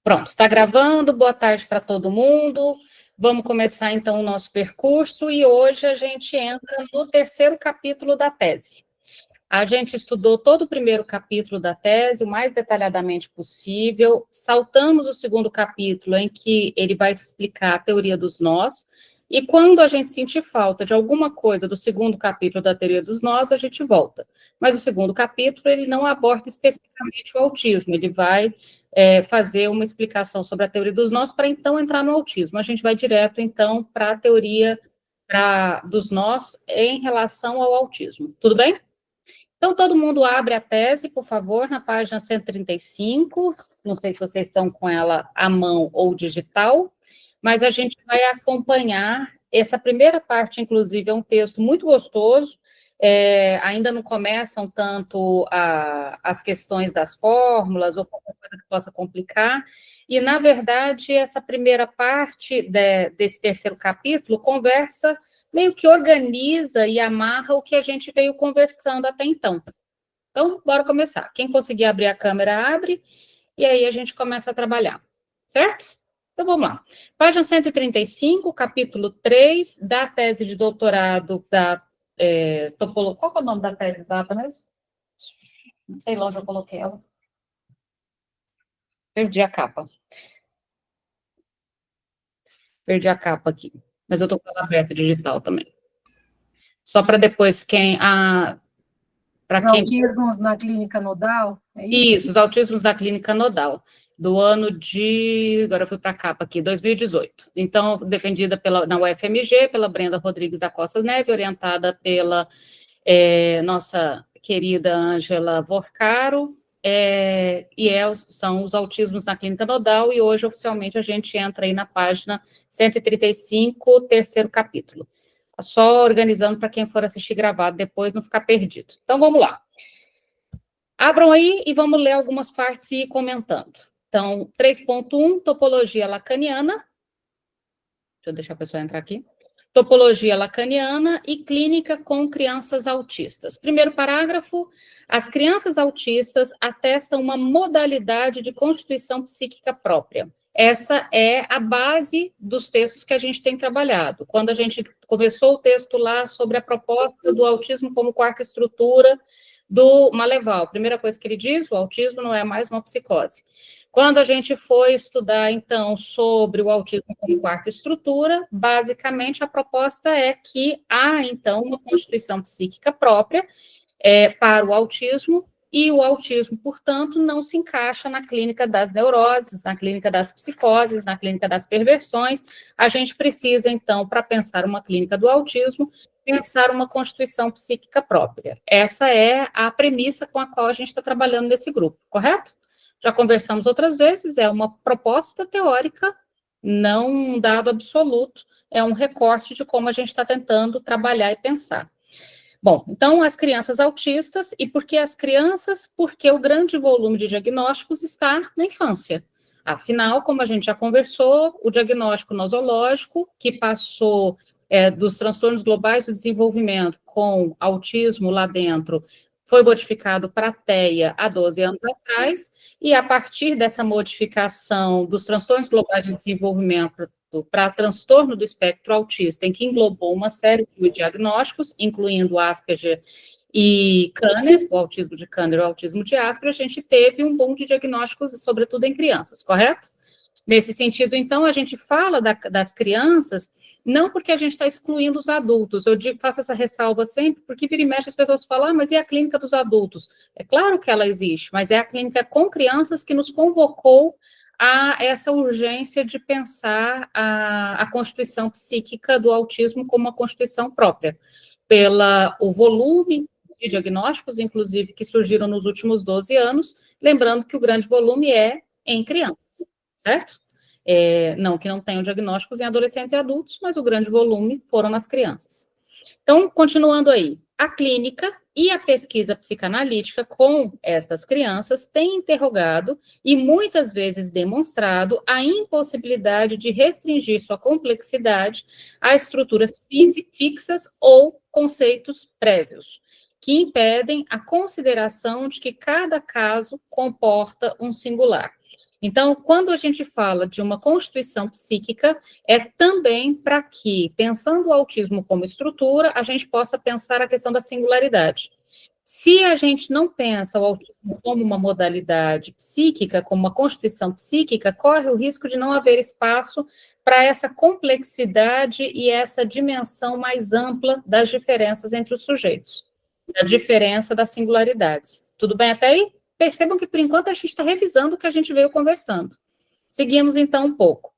Pronto, está gravando, boa tarde para todo mundo. Vamos começar então o nosso percurso e hoje a gente entra no terceiro capítulo da tese. A gente estudou todo o primeiro capítulo da tese, o mais detalhadamente possível, saltamos o segundo capítulo, em que ele vai explicar a teoria dos nós, e quando a gente sentir falta de alguma coisa do segundo capítulo da teoria dos nós, a gente volta. Mas o segundo capítulo, ele não aborda especificamente o autismo, ele vai fazer uma explicação sobre a teoria dos nós para então entrar no autismo. A gente vai direto, então, para a teoria dos nós em relação ao autismo. Tudo bem? Então, todo mundo abre a tese, por favor, na página 135. Não sei se vocês estão com ela à mão ou digital, mas a gente vai acompanhar essa primeira parte, inclusive, é um texto muito gostoso. Ainda não começam tanto as questões das fórmulas ou qualquer coisa que possa complicar. E, na verdade, essa primeira parte desse terceiro capítulo conversa, meio que organiza e amarra o que a gente veio conversando até então. Então, bora começar. Quem conseguir abrir a câmera, abre, e aí a gente começa a trabalhar, certo? Então, vamos lá. Página 135, capítulo 3, da tese de doutorado da topologia. Qual é o nome da tese exata mesmo? Não sei lá onde eu coloquei ela. Perdi a capa. Perdi a capa aqui. Mas eu estou com ela aberta digital também. Só para depois quem... Os autismos na clínica nodal, é isso? Isso, os autismos da clínica nodal, do ano de... Agora eu fui para a capa aqui, 2018. Então, defendida na UFMG, pela Brenda Rodrigues da Costa Neves, orientada pela nossa querida Ângela Vorcaro, são os autismos na clínica nodal, e hoje, oficialmente, a gente entra aí na página 135, terceiro capítulo. Só organizando para quem for assistir gravado depois não ficar perdido. Então, vamos lá. Abram aí e vamos ler algumas partes e ir comentando. Então, 3.1, topologia lacaniana. Deixa eu deixar a pessoa entrar aqui. Topologia lacaniana e clínica com crianças autistas. Primeiro parágrafo, as crianças autistas atestam uma modalidade de constituição psíquica própria. Essa é a base dos textos que a gente tem trabalhado. Quando a gente começou o texto lá sobre a proposta do autismo como quarta estrutura do Maleval, a primeira coisa que ele diz, o autismo não é mais uma psicose. Quando a gente foi estudar, então, sobre o autismo como quarta estrutura, basicamente a proposta é que há, então, uma constituição psíquica própria para o autismo, e o autismo, portanto, não se encaixa na clínica das neuroses, na clínica das psicoses, na clínica das perversões. A gente precisa, então, para pensar uma clínica do autismo, pensar uma constituição psíquica própria. Essa é a premissa com a qual a gente está trabalhando nesse grupo, correto? Já conversamos outras vezes, é uma proposta teórica, não um dado absoluto, é um recorte de como a gente está tentando trabalhar e pensar. Bom, então, as crianças autistas, e por que as crianças? Porque o grande volume de diagnósticos está na infância. Afinal, como a gente já conversou, o diagnóstico nosológico, que passou dos transtornos globais do desenvolvimento com autismo lá dentro, foi modificado para TEA há 12 anos atrás, e a partir dessa modificação dos transtornos globais de desenvolvimento para transtorno do espectro autista, em que englobou uma série de diagnósticos, incluindo Asperger e Kanner, o autismo de Kanner e o autismo de Asperger, a gente teve um boom de diagnósticos, sobretudo em crianças, correto? Nesse sentido, então, a gente fala das crianças, não porque a gente está excluindo os adultos, eu faço essa ressalva sempre, porque vira e mexe as pessoas falam, mas e a clínica dos adultos? É claro que ela existe, mas é a clínica com crianças que nos convocou a essa urgência de pensar a constituição psíquica do autismo como uma constituição própria, o volume de diagnósticos, inclusive, que surgiram nos últimos 12 anos, lembrando que o grande volume é em crianças, certo? Não que não tenham diagnósticos em adolescentes e adultos, mas o grande volume foram nas crianças. Então, continuando aí, a clínica e a pesquisa psicanalítica com estas crianças têm interrogado e muitas vezes demonstrado a impossibilidade de restringir sua complexidade a estruturas fixas ou conceitos prévios, que impedem a consideração de que cada caso comporta um singular. Então, quando a gente fala de uma constituição psíquica, é também para que, pensando o autismo como estrutura, a gente possa pensar a questão da singularidade. Se a gente não pensa o autismo como uma modalidade psíquica, como uma constituição psíquica, corre o risco de não haver espaço para essa complexidade e essa dimensão mais ampla das diferenças entre os sujeitos, a diferença das singularidades. Tudo bem até aí? Percebam que, por enquanto, a gente está revisando o que a gente veio conversando. Seguimos, então, um pouco.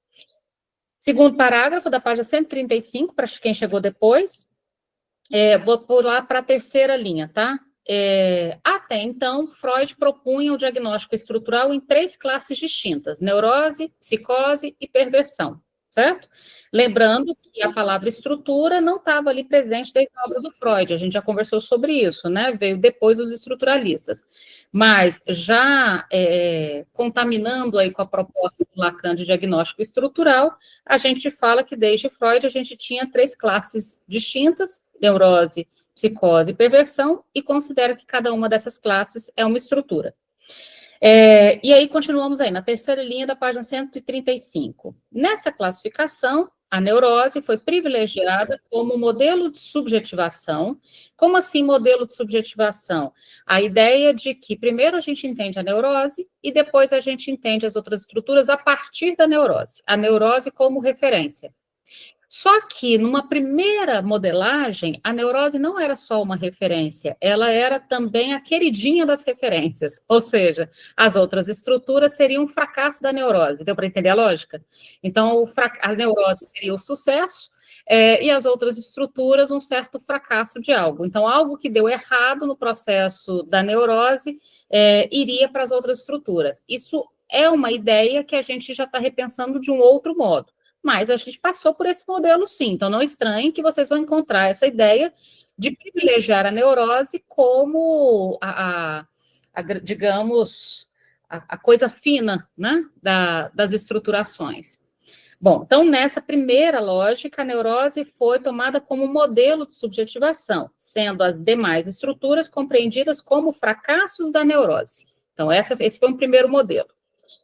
Segundo parágrafo da página 135, para quem chegou depois, vou pular para a terceira linha, tá? Até então, Freud propunha o diagnóstico estrutural em 3 classes distintas: neurose, psicose e perversão, certo? Lembrando que a palavra estrutura não estava ali presente desde a obra do Freud, a gente já conversou sobre isso, né? Veio depois os estruturalistas. Mas já contaminando aí com a proposta do Lacan de diagnóstico estrutural, a gente fala que desde Freud a gente tinha 3 classes distintas: neurose, psicose e perversão, e considera que cada uma dessas classes é uma estrutura. E aí, continuamos aí, na terceira linha da página 135. Nessa classificação, a neurose foi privilegiada como modelo de subjetivação. Como assim modelo de subjetivação? A ideia de que primeiro a gente entende a neurose e depois a gente entende as outras estruturas a partir da neurose. A neurose como referência. Só que, numa primeira modelagem, a neurose não era só uma referência, ela era também a queridinha das referências, ou seja, as outras estruturas seriam um fracasso da neurose. Deu para entender a lógica? Então, a neurose seria o sucesso, e as outras estruturas um certo fracasso de algo. Então, algo que deu errado no processo da neurose iria para as outras estruturas. Isso é uma ideia que a gente já está repensando de um outro modo. Mas a gente passou por esse modelo, sim. Então, não estranhem que vocês vão encontrar essa ideia de privilegiar a neurose como, digamos, a coisa fina, né, das estruturações. Bom, então, nessa primeira lógica, a neurose foi tomada como modelo de subjetivação, sendo as demais estruturas compreendidas como fracassos da neurose. Então, esse foi um primeiro modelo.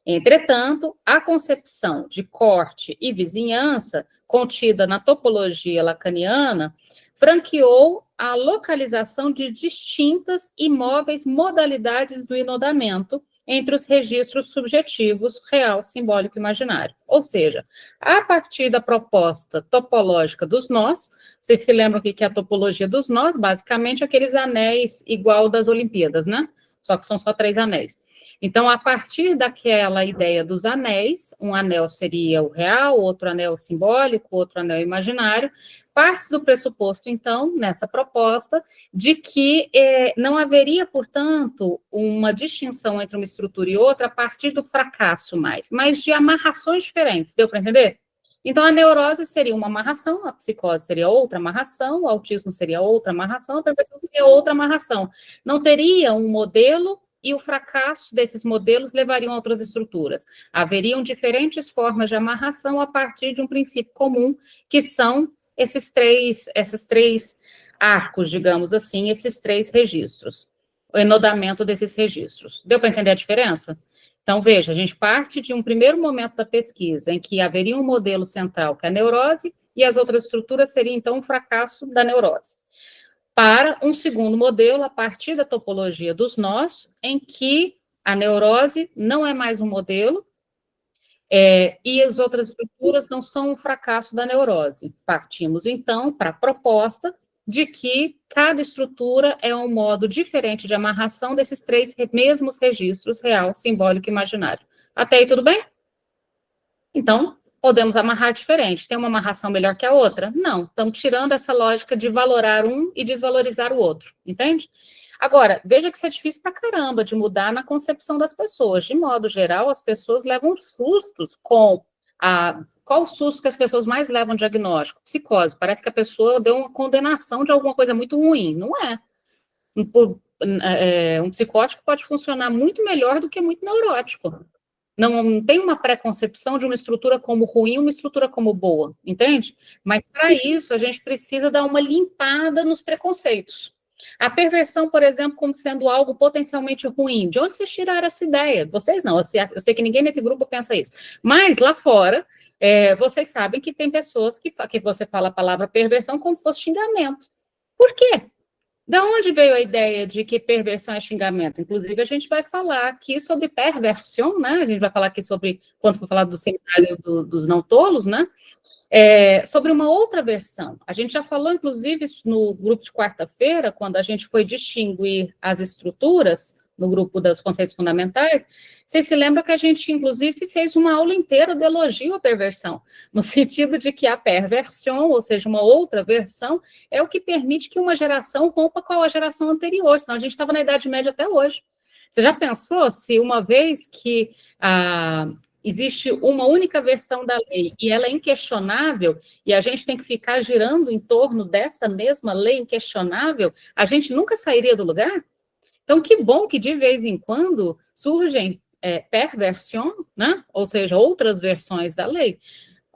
Entretanto, a concepção de corte e vizinhança, contida na topologia lacaniana, franqueou a localização de distintas e móveis modalidades do enodamento entre os registros subjetivos, real, simbólico e imaginário. Ou seja, a partir da proposta topológica dos nós, vocês se lembram o que é a topologia dos nós? Basicamente, aqueles anéis igual das Olimpíadas, né? Só que são só 3 anéis. Então, a partir daquela ideia dos anéis, um anel seria o real, outro anel simbólico, outro anel imaginário, parte do pressuposto, então, nessa proposta, de que não haveria, portanto, uma distinção entre uma estrutura e outra a partir do fracasso mais, mas de amarrações diferentes. Deu para entender? Então, a neurose seria uma amarração, a psicose seria outra amarração, o autismo seria outra amarração, a perversão seria outra amarração. Não teria um modelo e o fracasso desses modelos levariam a outras estruturas. Haveriam diferentes formas de amarração a partir de um princípio comum, que são esses três arcos, digamos assim, esses 3 registros, o enodamento desses registros. Deu para entender a diferença? Então, veja, a gente parte de um primeiro momento da pesquisa em que haveria um modelo central, que é a neurose, e as outras estruturas seriam, então, um fracasso da neurose, para um segundo modelo, a partir da topologia dos nós, em que a neurose não é mais um modelo, e as outras estruturas não são um fracasso da neurose. Partimos, então, para a proposta de que cada estrutura é um modo diferente de amarração desses 3 mesmos registros, real, simbólico e imaginário. Até aí, tudo bem? Então, podemos amarrar diferente. Tem uma amarração melhor que a outra? Não. Estamos tirando essa lógica de valorar um e desvalorizar o outro, entende? Agora, veja que isso é difícil pra caramba de mudar na concepção das pessoas. De modo geral, as pessoas levam sustos com qual o susto que as pessoas mais levam de diagnóstico? Psicose. Parece que a pessoa deu uma condenação de alguma coisa muito ruim. Não é. Um psicótico pode funcionar muito melhor do que muito neurótico. Não tem uma preconcepção de uma estrutura como ruim, uma estrutura como boa, entende? Mas, para isso, a gente precisa dar uma limpada nos preconceitos. A perversão, por exemplo, como sendo algo potencialmente ruim. De onde vocês tiraram essa ideia? Vocês não, eu sei que ninguém nesse grupo pensa isso. Mas lá fora, vocês sabem que tem pessoas que você fala a palavra perversão como se fosse xingamento. Por quê? Da onde veio a ideia de que perversão é xingamento? Inclusive, a gente vai falar aqui sobre perversão, né? A gente vai falar aqui sobre, quando for falar do seminário dos não tolos, né? Sobre uma outra versão. A gente já falou, inclusive, no grupo de quarta-feira, quando a gente foi distinguir as estruturas, no grupo dos conceitos fundamentais, vocês se lembram que a gente, inclusive, fez uma aula inteira de elogio à perversão, no sentido de que a perversão, ou seja, uma outra versão, é o que permite que uma geração rompa com a geração anterior, senão a gente estava na Idade Média até hoje. Você já pensou se uma vez que existe uma única versão da lei e ela é inquestionável, e a gente tem que ficar girando em torno dessa mesma lei inquestionável, a gente nunca sairia do lugar? Então, que bom que de vez em quando surgem perversão, né? Ou seja, outras versões da lei.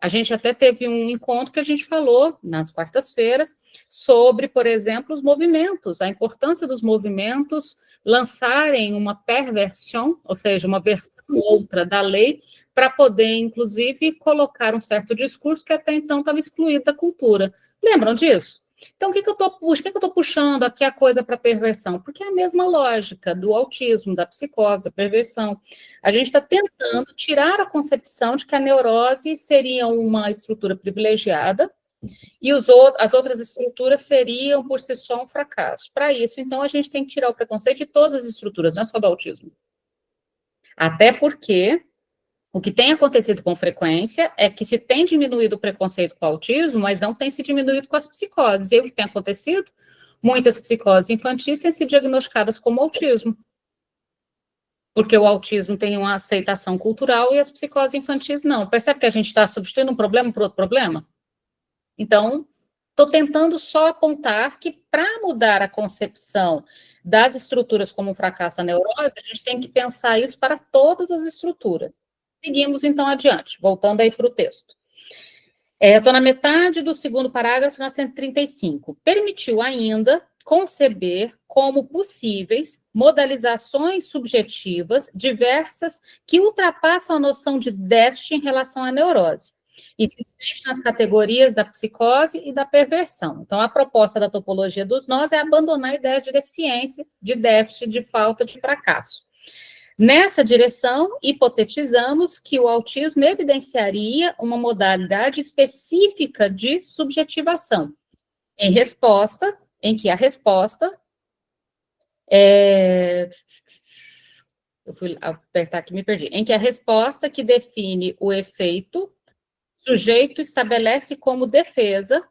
A gente até teve um encontro que a gente falou nas quartas-feiras sobre, por exemplo, os movimentos, a importância dos movimentos lançarem uma perversão, ou seja, uma versão outra da lei, para poder, inclusive, colocar um certo discurso que até então estava excluído da cultura. Lembram disso? Então, o que eu estou puxando aqui a coisa para perversão? Porque é a mesma lógica do autismo, da psicose, da perversão. A gente está tentando tirar a concepção de que a neurose seria uma estrutura privilegiada e as outras estruturas seriam, por si só, um fracasso. Para isso, então, a gente tem que tirar o preconceito de todas as estruturas, não é só do autismo. Até porque o que tem acontecido com frequência é que se tem diminuído o preconceito com o autismo, mas não tem se diminuído com as psicoses. E o que tem acontecido? Muitas psicoses infantis têm sido diagnosticadas como autismo. Porque o autismo tem uma aceitação cultural e as psicoses infantis não. Percebe que a gente está substituindo um problema por outro problema? Então, estou tentando só apontar que para mudar a concepção das estruturas como um fracasso da neurose, a gente tem que pensar isso para todas as estruturas. Seguimos, então, adiante, voltando aí para o texto. Estou na metade do segundo parágrafo, na 135. Permitiu ainda conceber como possíveis modalizações subjetivas diversas que ultrapassam a noção de déficit em relação à neurose e se sente nas categorias da psicose e da perversão. Então, a proposta da topologia dos nós é abandonar a ideia de deficiência, de déficit, de falta, de fracasso. Nessa direção, hipotetizamos que o autismo evidenciaria uma modalidade específica de subjetivação, em que a resposta eu fui apertar aqui, me perdi. Em que a resposta que define o efeito, sujeito estabelece como defesa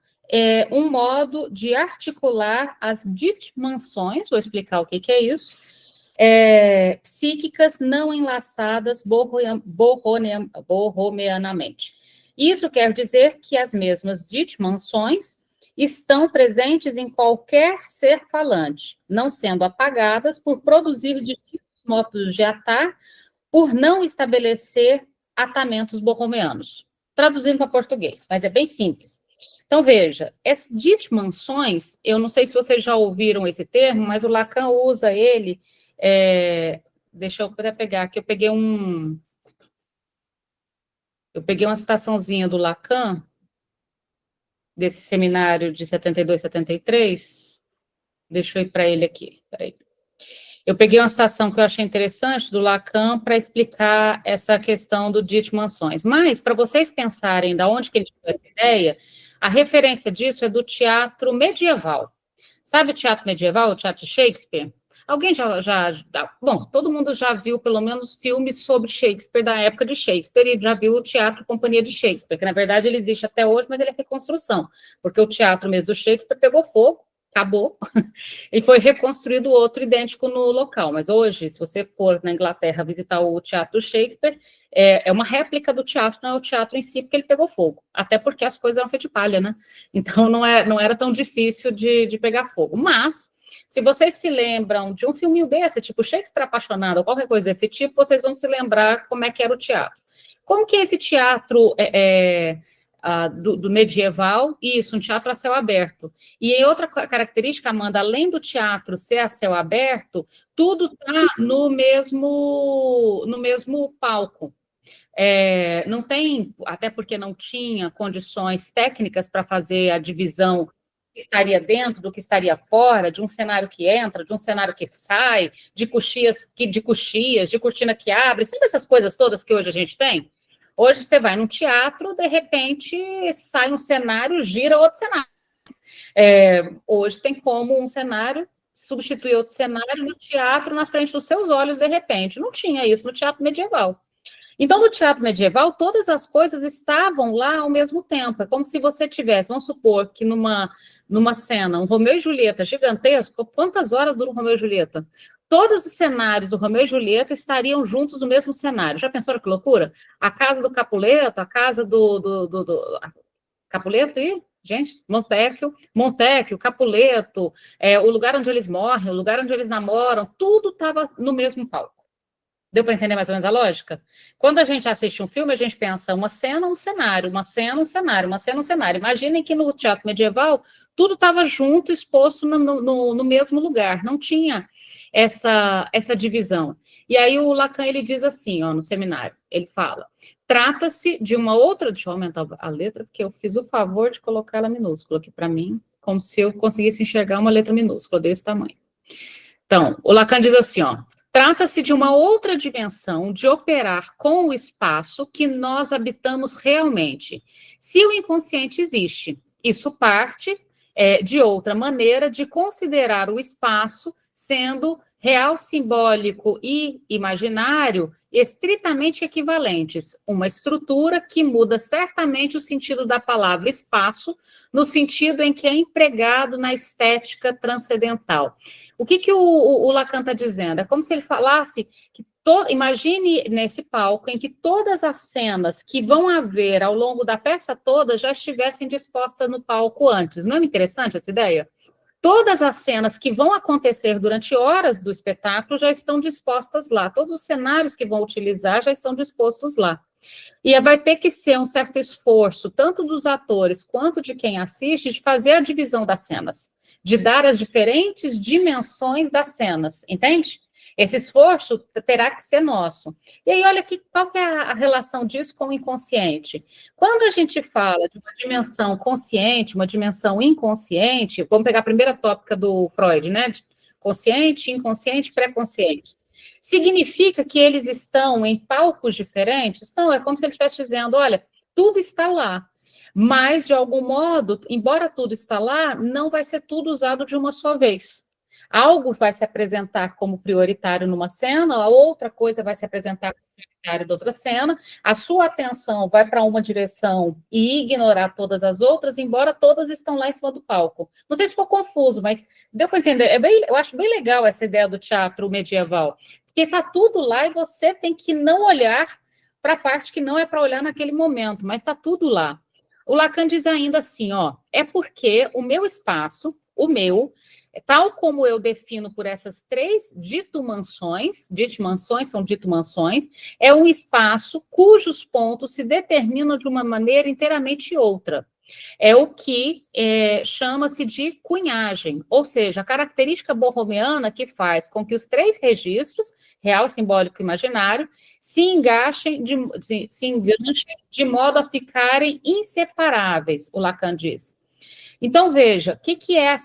um modo de articular as dimensões, vou explicar o que é isso, psíquicas não enlaçadas borromeanamente. Isso quer dizer que as mesmas dimensões estão presentes em qualquer ser falante, não sendo apagadas por produzir distintos modos de atar, por não estabelecer atamentos borromeanos. Traduzindo para português, mas é bem simples. Então, veja, essas dimensões, eu não sei se vocês já ouviram esse termo, mas o Lacan usa ele. Deixa eu até pegar aqui, eu peguei uma citaçãozinha do Lacan, desse seminário de 72, 73, deixa eu ir para ele aqui, peraí. Eu peguei uma citação que eu achei interessante do Lacan para explicar essa questão do dimensões, mas para vocês pensarem de onde que ele tirou essa ideia, a referência disso é do teatro medieval. Sabe o teatro medieval, o teatro de Shakespeare? Alguém bom, todo mundo já viu pelo menos filmes sobre Shakespeare da época de Shakespeare e já viu o Teatro Companhia de Shakespeare, que na verdade ele existe até hoje, mas ele é reconstrução, porque o teatro mesmo do Shakespeare pegou fogo, acabou, e foi reconstruído outro idêntico no local. Mas hoje, se você for na Inglaterra visitar o Teatro do Shakespeare, é uma réplica do teatro, não é o teatro em si, porque ele pegou fogo, até porque as coisas eram feitas de palha, né? Então não era tão difícil de pegar fogo. Mas se vocês se lembram de um filminho desse, tipo Shakespeare Apaixonado, ou qualquer coisa desse tipo, vocês vão se lembrar como é que era o teatro. Como que esse teatro do medieval, isso, um teatro a céu aberto. E outra característica, Amanda, além do teatro ser a céu aberto, tudo está no mesmo palco. Não tem, até porque não tinha condições técnicas para fazer a divisão do que estaria dentro, do que estaria fora, de um cenário que entra, de um cenário que sai, de coxias, de cortina que abre, sabe essas coisas todas que hoje a gente tem? Hoje você vai num teatro, de repente sai um cenário, gira outro cenário. Hoje tem como um cenário substituir outro cenário no teatro na frente dos seus olhos, de repente. Não tinha isso no teatro medieval. Então, no teatro medieval, todas as coisas estavam lá ao mesmo tempo. É como se você tivesse, vamos supor, que numa cena, um Romeu e Julieta gigantesco, quantas horas dura um Romeu e Julieta? Todos os cenários do Romeu e Julieta estariam juntos no mesmo cenário. Já pensaram que loucura? A casa do Capuleto, a casa do Capuleto e... Gente, Montecchio, Capuleto, o lugar onde eles morrem, o lugar onde eles namoram, tudo estava no mesmo palco. Deu para entender mais ou menos a lógica? Quando a gente assiste um filme, a gente pensa uma cena, um cenário, uma cena, um cenário, uma cena, um cenário. Imaginem que no teatro medieval, tudo estava junto, exposto no mesmo lugar. Não tinha essa divisão. E aí o Lacan, ele diz assim, no seminário, ele fala, trata-se de uma outra... Deixa eu aumentar a letra, porque eu fiz o favor de colocar ela minúscula aqui para mim, como se eu conseguisse enxergar uma letra minúscula desse tamanho. Então, o Lacan diz assim, trata-se de uma outra dimensão de operar com o espaço que nós habitamos realmente. Se o inconsciente existe, isso parte de outra maneira de considerar o espaço sendo real, simbólico e imaginário estritamente equivalentes. Uma estrutura que muda certamente o sentido da palavra espaço, no sentido em que é empregado na estética transcendental. O que o Lacan está dizendo? É como se ele falasse que imagine nesse palco em que todas as cenas que vão haver ao longo da peça toda já estivessem dispostas no palco antes. Não é interessante essa ideia? Todas as cenas que vão acontecer durante horas do espetáculo já estão dispostas lá. Todos os cenários que vão utilizar já estão dispostos lá. E vai ter que ser um certo esforço, tanto dos atores quanto de quem assiste, de fazer a divisão das cenas, de dar as diferentes dimensões das cenas, entende? Esse esforço terá que ser nosso. E aí, olha qual que é a relação disso com o inconsciente. Quando a gente fala de uma dimensão consciente, uma dimensão inconsciente, vamos pegar a primeira tópica do Freud, né? Consciente, inconsciente, pré-consciente. Significa que eles estão em palcos diferentes? Não, é como se ele estivesse dizendo, olha, tudo está lá. Mas, de algum modo, embora tudo está lá, não vai ser tudo usado de uma só vez. Algo vai se apresentar como prioritário numa cena, a outra coisa vai se apresentar como prioritário de outra cena, a sua atenção vai para uma direção e ignorar todas as outras, embora todas estão lá em cima do palco. Não sei se ficou confuso, mas deu para entender. Eu acho bem legal essa ideia do teatro medieval, porque está tudo lá e você tem que não olhar para a parte que não é para olhar naquele momento, mas está tudo lá. O Lacan diz ainda assim, é porque o meu espaço, o meu, tal como eu defino por essas três dito-mansões são dito-mansões, é um espaço cujos pontos se determinam de uma maneira inteiramente outra. É o que chama-se de cunhagem, ou seja, a característica borromeana que faz com que os três registros, real, simbólico e imaginário, se enganchem de modo a ficarem inseparáveis, o Lacan diz. Então, veja, o que é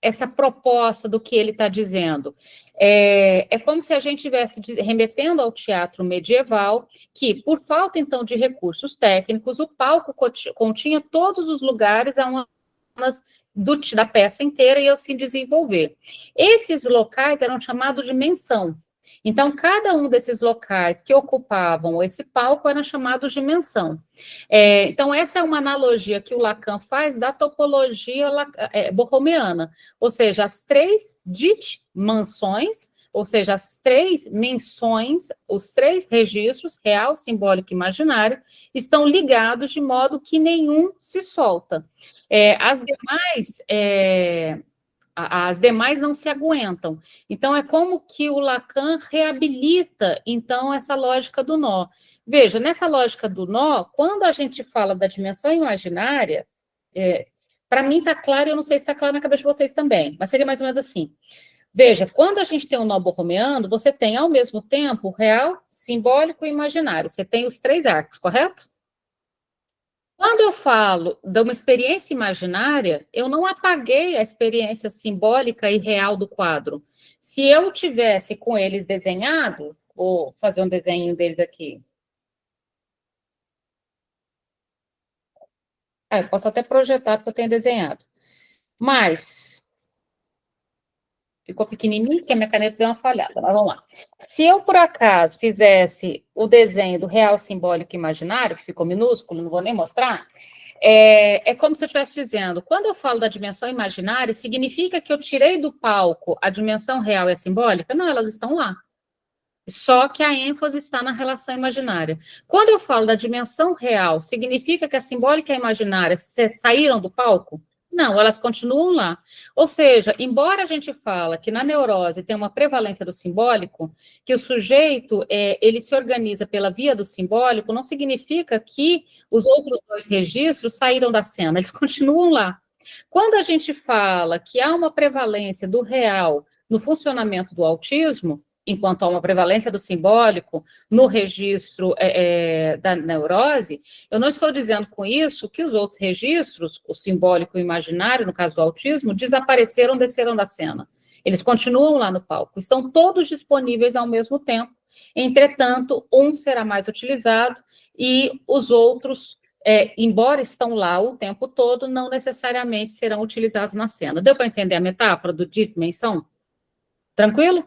essa proposta do que ele está dizendo? É como se a gente estivesse remetendo ao teatro medieval, que, por falta, então, de recursos técnicos, o palco continha todos os lugares da peça inteira e se desenvolver. Esses locais eram chamados de menção. Então, cada um desses locais que ocupavam esse palco eram chamados de menção. Então, essa é uma analogia que o Lacan faz da topologia borromeana, ou seja, as três mansões, ou seja, as três menções, os três registros, real, simbólico e imaginário, estão ligados de modo que nenhum se solta. As demais as demais não se aguentam. Então, é como que o Lacan reabilita, então, essa lógica do nó. Veja, nessa lógica do nó, quando a gente fala da dimensão imaginária, para mim está claro, eu não sei se está claro na cabeça de vocês também, mas seria mais ou menos assim. Veja, quando a gente tem um nó borromeano, você tem, ao mesmo tempo, real, simbólico e imaginário. Você tem os 3 arcos, correto? Quando eu falo de uma experiência imaginária, eu não apaguei a experiência simbólica e real do quadro. Se eu tivesse com eles desenhado, vou fazer um desenho deles aqui. Eu posso até projetar, porque eu tenho desenhado. Mas ficou pequenininho, porque a minha caneta deu uma falhada, mas vamos lá. Se eu, por acaso, fizesse o desenho do real simbólico imaginário, que ficou minúsculo, não vou nem mostrar, é como se eu estivesse dizendo, quando eu falo da dimensão imaginária, significa que eu tirei do palco a dimensão real e a simbólica? Não, elas estão lá. Só que a ênfase está na relação imaginária. Quando eu falo da dimensão real, significa que a simbólica e a imaginária saíram do palco? Não, elas continuam lá. Ou seja, embora a gente fala que na neurose tem uma prevalência do simbólico, que o sujeito ele se organiza pela via do simbólico, não significa que os outros 2 registros saíram da cena, eles continuam lá. Quando a gente fala que há uma prevalência do real no funcionamento do autismo, enquanto há uma prevalência do simbólico no registro da neurose, eu não estou dizendo com isso que os outros registros, o simbólico e o imaginário, no caso do autismo, desapareceram, desceram da cena. Eles continuam lá no palco, estão todos disponíveis ao mesmo tempo, entretanto, um será mais utilizado e os outros, embora estão lá o tempo todo, não necessariamente serão utilizados na cena. Deu para entender a metáfora do dimensão? Tranquilo?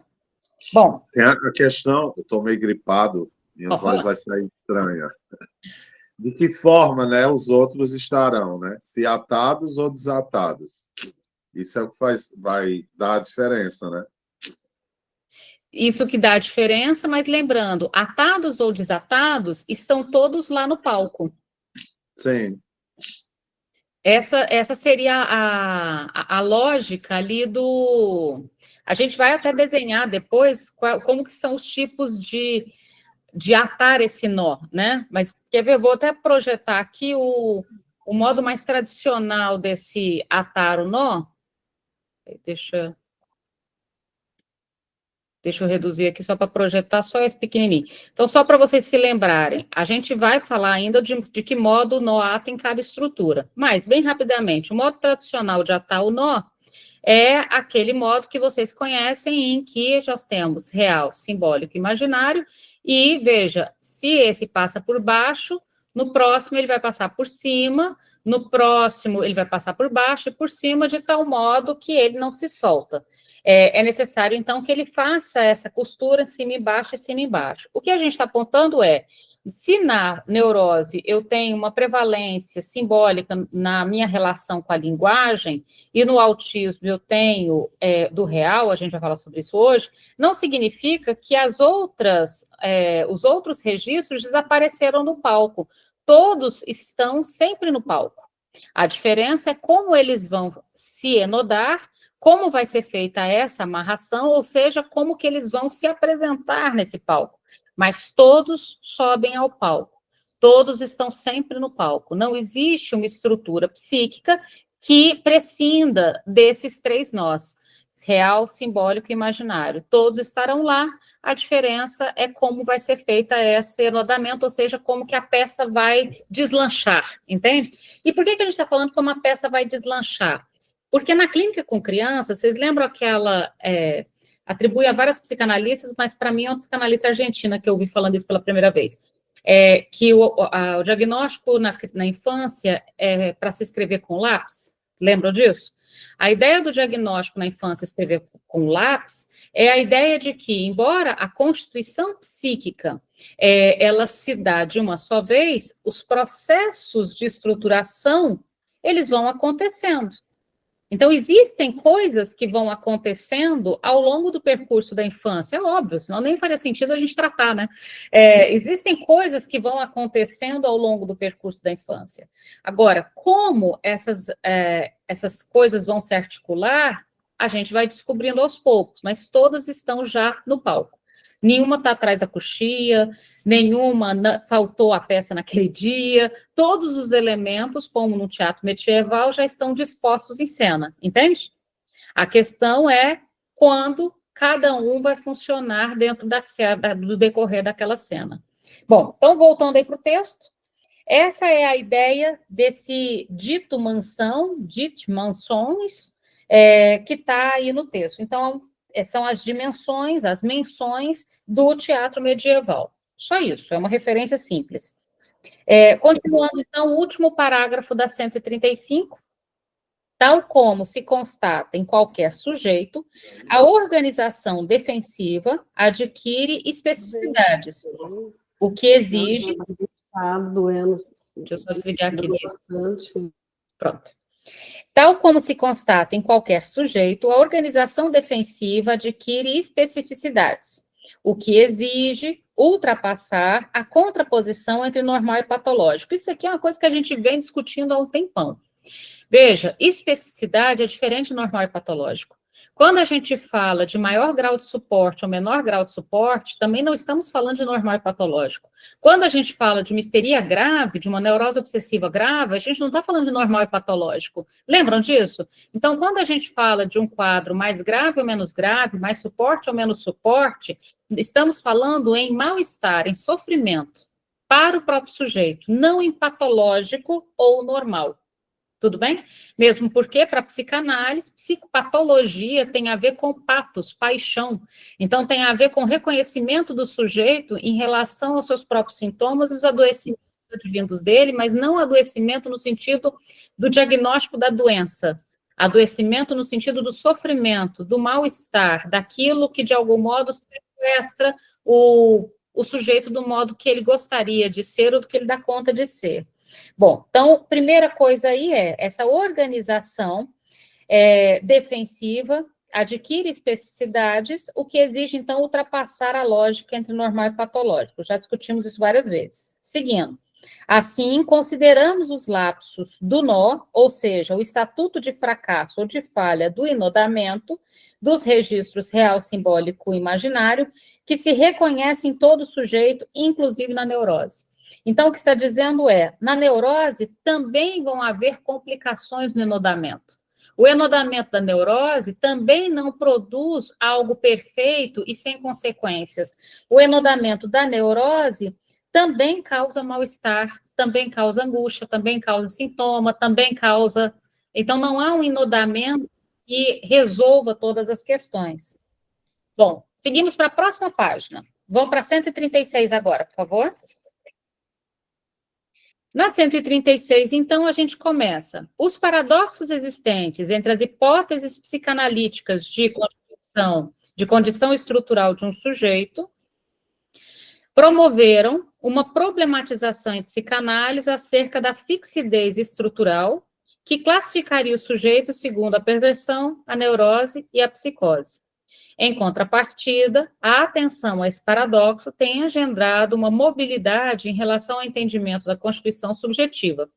Bom. Tem a questão, eu estou meio gripado, minha voz vai sair estranha. De que forma, né, os outros estarão, né? Se atados ou desatados. Isso é o que vai dar a diferença, né? Isso que dá a diferença, mas lembrando, atados ou desatados estão todos lá no palco. Sim. Essa seria a lógica ali do... A gente vai até desenhar depois como que são os tipos de atar esse nó, né? Mas, quer ver, eu vou até projetar aqui o modo mais tradicional desse atar o nó. Deixa eu reduzir aqui só para projetar só esse pequenininho. Então, só para vocês se lembrarem, a gente vai falar ainda de que modo o nó ata em cada estrutura. Mas, bem rapidamente, o modo tradicional de atar o nó é aquele modo que vocês conhecem, em que nós temos real, simbólico e imaginário, e veja, se esse passa por baixo, no próximo ele vai passar por cima, no próximo ele vai passar por baixo e por cima, de tal modo que ele não se solta. É necessário, então, que ele faça essa costura cima e baixo e cima e baixo. O que a gente está apontando é, se na neurose eu tenho uma prevalência simbólica na minha relação com a linguagem, e no autismo eu tenho do real, a gente vai falar sobre isso hoje, não significa que os outros registros desapareceram do palco. Todos estão sempre no palco. A diferença é como eles vão se enodar, como vai ser feita essa amarração, ou seja, como que eles vão se apresentar nesse palco. Mas todos sobem ao palco, todos estão sempre no palco. Não existe uma estrutura psíquica que prescinda desses 3 nós, real, simbólico e imaginário. Todos estarão lá, a diferença é como vai ser feita esse enodamento, ou seja, como que a peça vai deslanchar, entende? E por que a gente está falando como a peça vai deslanchar? Porque na clínica com crianças, vocês lembram aquela... atribui a várias psicanalistas, mas para mim é uma psicanalista argentina que eu ouvi falando isso pela primeira vez, que o diagnóstico na infância é para se escrever com lápis. Lembram disso? A ideia do diagnóstico na infância escrever com lápis é a ideia de que, embora a constituição psíquica ela se dá de uma só vez, os processos de estruturação eles vão acontecendo. Então, existem coisas que vão acontecendo ao longo do percurso da infância, é óbvio, senão nem faria sentido a gente tratar, né? Existem coisas que vão acontecendo ao longo do percurso da infância. Agora, como essas coisas vão se articular, a gente vai descobrindo aos poucos, mas todas estão já no palco. Nenhuma está atrás da coxia, nenhuma faltou a peça naquele dia, todos os elementos, como no teatro medieval, já estão dispostos em cena, entende? A questão é quando cada um vai funcionar dentro do decorrer daquela cena. Bom, então voltando aí para o texto, essa é a ideia desse dito mansão, dit mansões, que está aí no texto. Então, são as dimensões, as menções do teatro medieval. Só isso, é uma referência simples. Continuando, então, o último parágrafo da 135, tal como se constata em qualquer sujeito, a organização defensiva adquire especificidades, o que exige... Deixa eu só desligar aqui. Pronto. Tal como se constata em qualquer sujeito, a organização defensiva adquire especificidades, o que exige ultrapassar a contraposição entre normal e patológico. Isso aqui é uma coisa que a gente vem discutindo há um tempão. Veja, especificidade é diferente de normal e patológico. Quando a gente fala de maior grau de suporte ou menor grau de suporte, também não estamos falando de normal e patológico. Quando a gente fala de uma histeria grave, de uma neurose obsessiva grave, a gente não está falando de normal e patológico. Lembram disso? Então, quando a gente fala de um quadro mais grave ou menos grave, mais suporte ou menos suporte, estamos falando em mal-estar, em sofrimento para o próprio sujeito, não em patológico ou normal. Tudo bem? Mesmo porque, para a psicanálise, psicopatologia tem a ver com patos, paixão. Então, tem a ver com reconhecimento do sujeito em relação aos seus próprios sintomas e os adoecimentos advindos dele, mas não adoecimento no sentido do diagnóstico da doença. Adoecimento no sentido do sofrimento, do mal-estar, daquilo que, de algum modo, sequestra o sujeito do modo que ele gostaria de ser ou do que ele dá conta de ser. Bom, então, primeira coisa aí é essa organização defensiva adquire especificidades, o que exige, então, ultrapassar a lógica entre normal e patológico. Já discutimos isso várias vezes. Seguindo. Assim, consideramos os lapsos do nó, ou seja, o estatuto de fracasso ou de falha do enodamento, dos registros real, simbólico e imaginário, que se reconhecem em todo sujeito, inclusive na neurose. Então, o que está dizendo é, na neurose também vão haver complicações no enodamento. O enodamento da neurose também não produz algo perfeito e sem consequências. O enodamento da neurose também causa mal-estar, também causa angústia, também causa sintoma, também causa... Então, não há um enodamento que resolva todas as questões. Bom, seguimos para a próxima página. Vamos para 136 agora, por favor. Na 136, então, a gente começa. Os paradoxos existentes entre as hipóteses psicanalíticas de condição estrutural de um sujeito promoveram uma problematização em psicanálise acerca da fixidez estrutural que classificaria o sujeito segundo a perversão, a neurose e a psicose. Em contrapartida, a atenção a esse paradoxo tem engendrado uma mobilidade em relação ao entendimento da constituição subjetiva.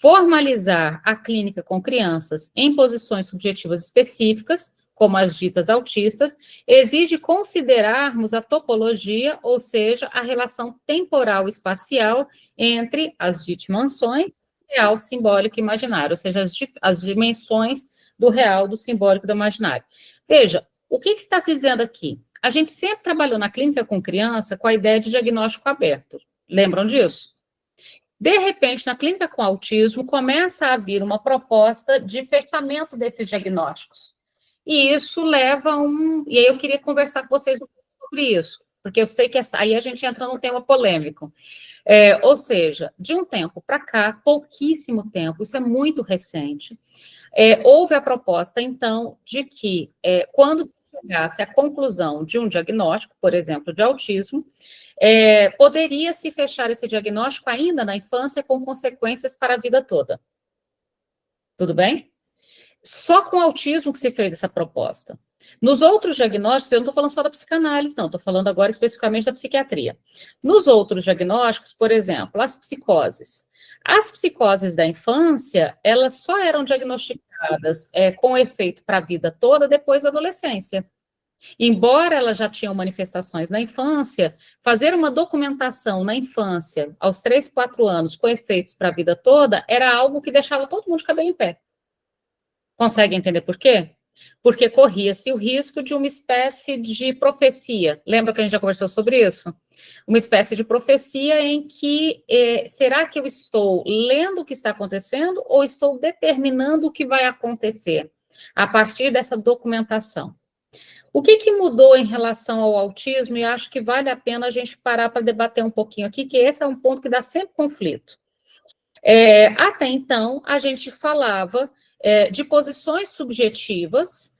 Formalizar a clínica com crianças em posições subjetivas específicas, como as ditas autistas, exige considerarmos a topologia, ou seja, a relação temporal e espacial entre as dimensões real, simbólico e imaginário, ou seja, as dimensões do real, do simbólico e do imaginário. Veja, o que está dizendo aqui? A gente sempre trabalhou na clínica com criança com a ideia de diagnóstico aberto. Lembram disso? De repente, na clínica com autismo, começa a vir uma proposta de fechamento desses diagnósticos. E isso leva a E aí eu queria conversar com vocês um pouco sobre isso, porque eu sei que aí a gente entra num tema polêmico. Ou seja, de um tempo para cá, pouquíssimo tempo, isso é muito recente, houve a proposta, então, de que quando se chegasse à conclusão de um diagnóstico, por exemplo, de autismo, poderia-se fechar esse diagnóstico ainda na infância com consequências para a vida toda. Tudo bem? Só com autismo que se fez essa proposta. Nos outros diagnósticos, eu não estou falando só da psicanálise, não, estou falando agora especificamente da psiquiatria. Nos outros diagnósticos, por exemplo, as psicoses. As psicoses da infância, elas só eram diagnosticadas prolongadas com efeito para a vida toda depois da adolescência. Embora elas já tinham manifestações na infância, fazer uma documentação na infância, aos 3, 4 anos, com efeitos para a vida toda, era algo que deixava todo mundo de cabelo em pé. Consegue entender por quê? Porque corria-se o risco de uma espécie de profecia. Lembra que a gente já conversou sobre isso? Uma espécie de profecia em que, será que eu estou lendo o que está acontecendo ou estou determinando o que vai acontecer a partir dessa documentação? O que mudou em relação ao autismo? E acho que vale a pena a gente parar para debater um pouquinho aqui, que esse é um ponto que dá sempre conflito. Até então, a gente falava de posições subjetivas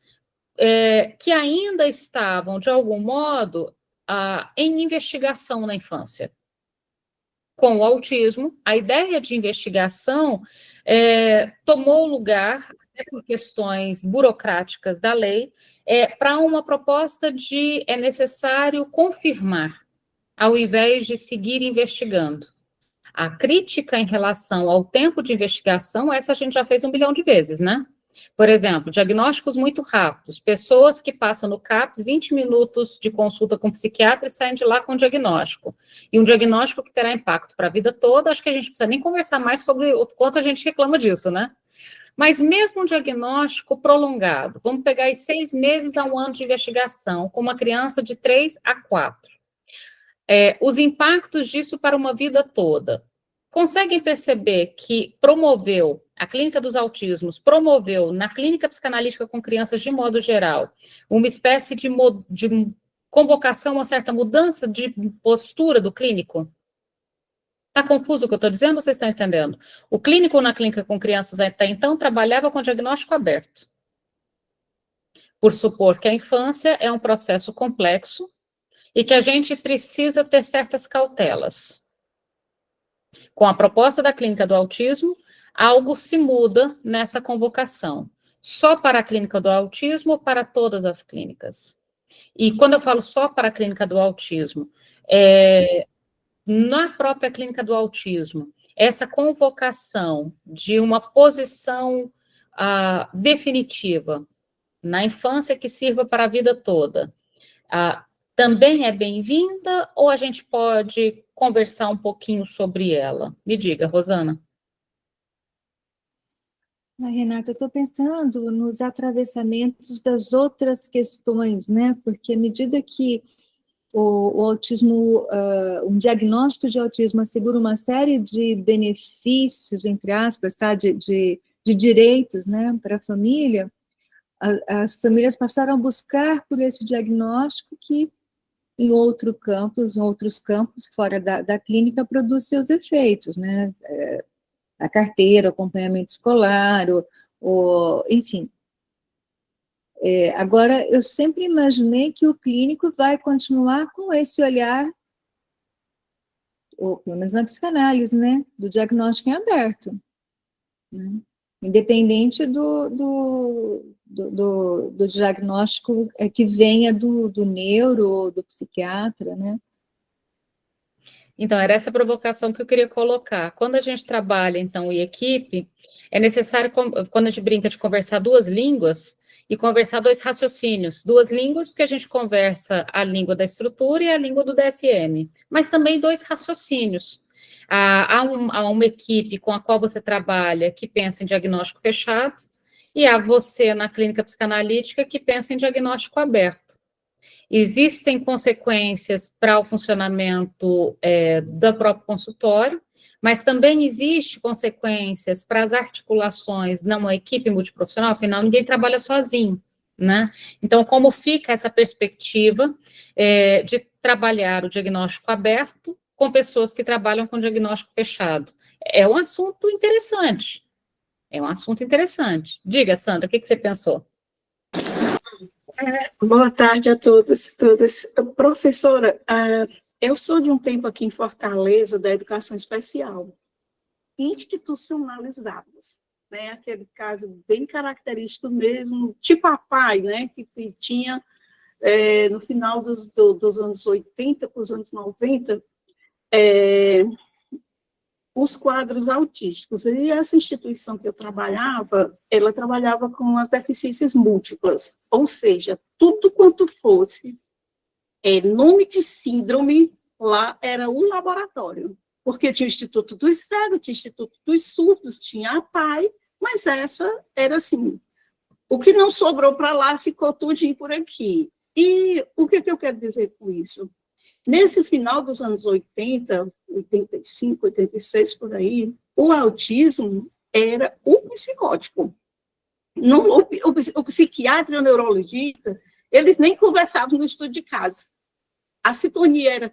que ainda estavam, de algum modo, em investigação na infância. Com o autismo, a ideia de investigação tomou lugar, até por questões burocráticas da lei, para uma proposta de é necessário confirmar, ao invés de seguir investigando. A crítica em relação ao tempo de investigação, essa a gente já fez 1 bilhão de vezes, né? Por exemplo, diagnósticos muito rápidos, pessoas que passam no CAPS 20 minutos de consulta com psiquiatra e saem de lá com diagnóstico. E um diagnóstico que terá impacto para a vida toda, acho que a gente não precisa nem conversar mais sobre o quanto a gente reclama disso, né? Mas mesmo um diagnóstico prolongado, vamos pegar aí 6 meses a 1 ano de investigação, com uma criança de 3 a 4. Os impactos disso para uma vida toda. Conseguem perceber que promoveu, a Clínica dos Autismos promoveu, na clínica psicanalítica com crianças de modo geral, uma espécie de convocação, uma certa mudança de postura do clínico? Está confuso o que eu estou dizendo ou vocês estão entendendo? O clínico na clínica com crianças até então trabalhava com diagnóstico aberto. Por supor que a infância é um processo complexo e que a gente precisa ter certas cautelas. Com a proposta da Clínica do Autismo, algo se muda nessa convocação. Só para a Clínica do Autismo ou para todas as clínicas? E quando eu falo só para a Clínica do Autismo, na própria Clínica do Autismo, essa convocação de uma posição definitiva na infância que sirva para a vida toda, também é bem-vinda ou a gente pode conversar um pouquinho sobre ela? Me diga, Rosana. Renata, eu estou pensando nos atravessamentos das outras questões, né? Porque à medida que o autismo, um diagnóstico de autismo assegura uma série de benefícios, entre aspas, tá? de direitos, né, para a família, as famílias passaram a buscar por esse diagnóstico que em outros campos fora da clínica produz seus efeitos, né? A carteira, o acompanhamento escolar, enfim. Agora, eu sempre imaginei que o clínico vai continuar com esse olhar, ou pelo menos na psicanálise, né, do diagnóstico em aberto, né? Independente do diagnóstico que venha do neuro ou do psiquiatra, né? Então, era essa provocação que eu queria colocar. Quando a gente trabalha, então, em equipe, é necessário, quando a gente brinca de conversar 2 línguas, e conversar 2 raciocínios. 2 línguas, porque a gente conversa a língua da estrutura e a língua do DSM, mas também 2 raciocínios. Há uma equipe com a qual você trabalha que pensa em diagnóstico fechado, e há você na clínica psicanalítica que pensa em diagnóstico aberto. Existem consequências para o funcionamento do próprio consultório, mas também existe consequências para as articulações numa equipe multiprofissional, afinal, ninguém trabalha sozinho, né? Então, como fica essa perspectiva de trabalhar o diagnóstico aberto com pessoas que trabalham com diagnóstico fechado? É um assunto interessante. Diga, Sandra, o que você pensou? Boa tarde a todos e todas. Professora, eu sou de um tempo aqui em Fortaleza da educação especial, institucionalizados, né? Aquele caso bem característico mesmo, tipo a PAI, né? Que tinha no final dos anos 80 para os anos 90, os quadros autísticos. E essa instituição que eu trabalhava, ela trabalhava com as deficiências múltiplas, ou seja, tudo quanto fosse nome de síndrome, lá era o laboratório, porque tinha o Instituto dos Cegos, tinha o Instituto dos Surdos, tinha a PAI, mas essa era assim, o que não sobrou para lá ficou tudinho por aqui. E o que eu quero dizer com isso? Nesse final dos anos 80, 85, 86, por aí, o autismo era o psicótico. O psiquiatra e o neurologista, eles nem conversavam no estudo de casa. A sintonia era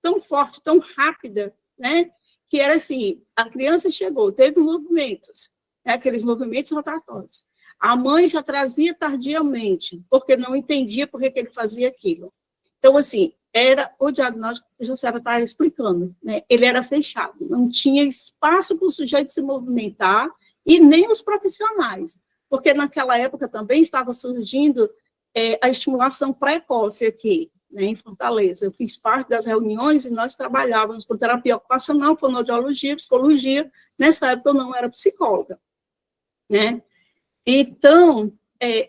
tão forte, tão rápida, né, que era assim, a criança chegou, teve movimentos, aqueles movimentos rotatórios. A mãe já trazia tardiamente, porque não entendia por que ele fazia aquilo. Então, assim, era o diagnóstico que a Jussara estava explicando, né? Ele era fechado, não tinha espaço para o sujeito se movimentar e nem os profissionais, porque naquela época também estava surgindo a estimulação precoce aqui, né, em Fortaleza. Eu fiz parte das reuniões e nós trabalhávamos com terapia ocupacional, fonoaudiologia, psicologia. Nessa época eu não era psicóloga, né? Então,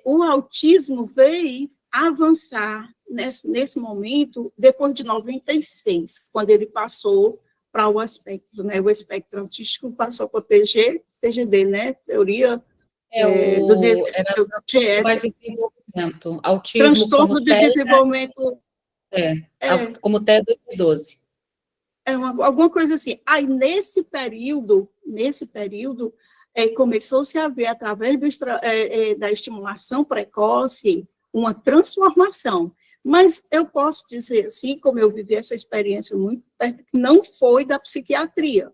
o autismo veio avançar nesse momento, depois de 96, quando ele passou para o espectro, né? O espectro autístico passou para o TGD, né? Teoria do desenvolvimento. Autismo transtorno de desenvolvimento. Como TED 2012. Alguma coisa assim. Aí, nesse período, começou-se a ver, através da estimulação precoce, uma transformação. Mas eu posso dizer assim, como eu vivi essa experiência muito perto, que não foi da psiquiatria.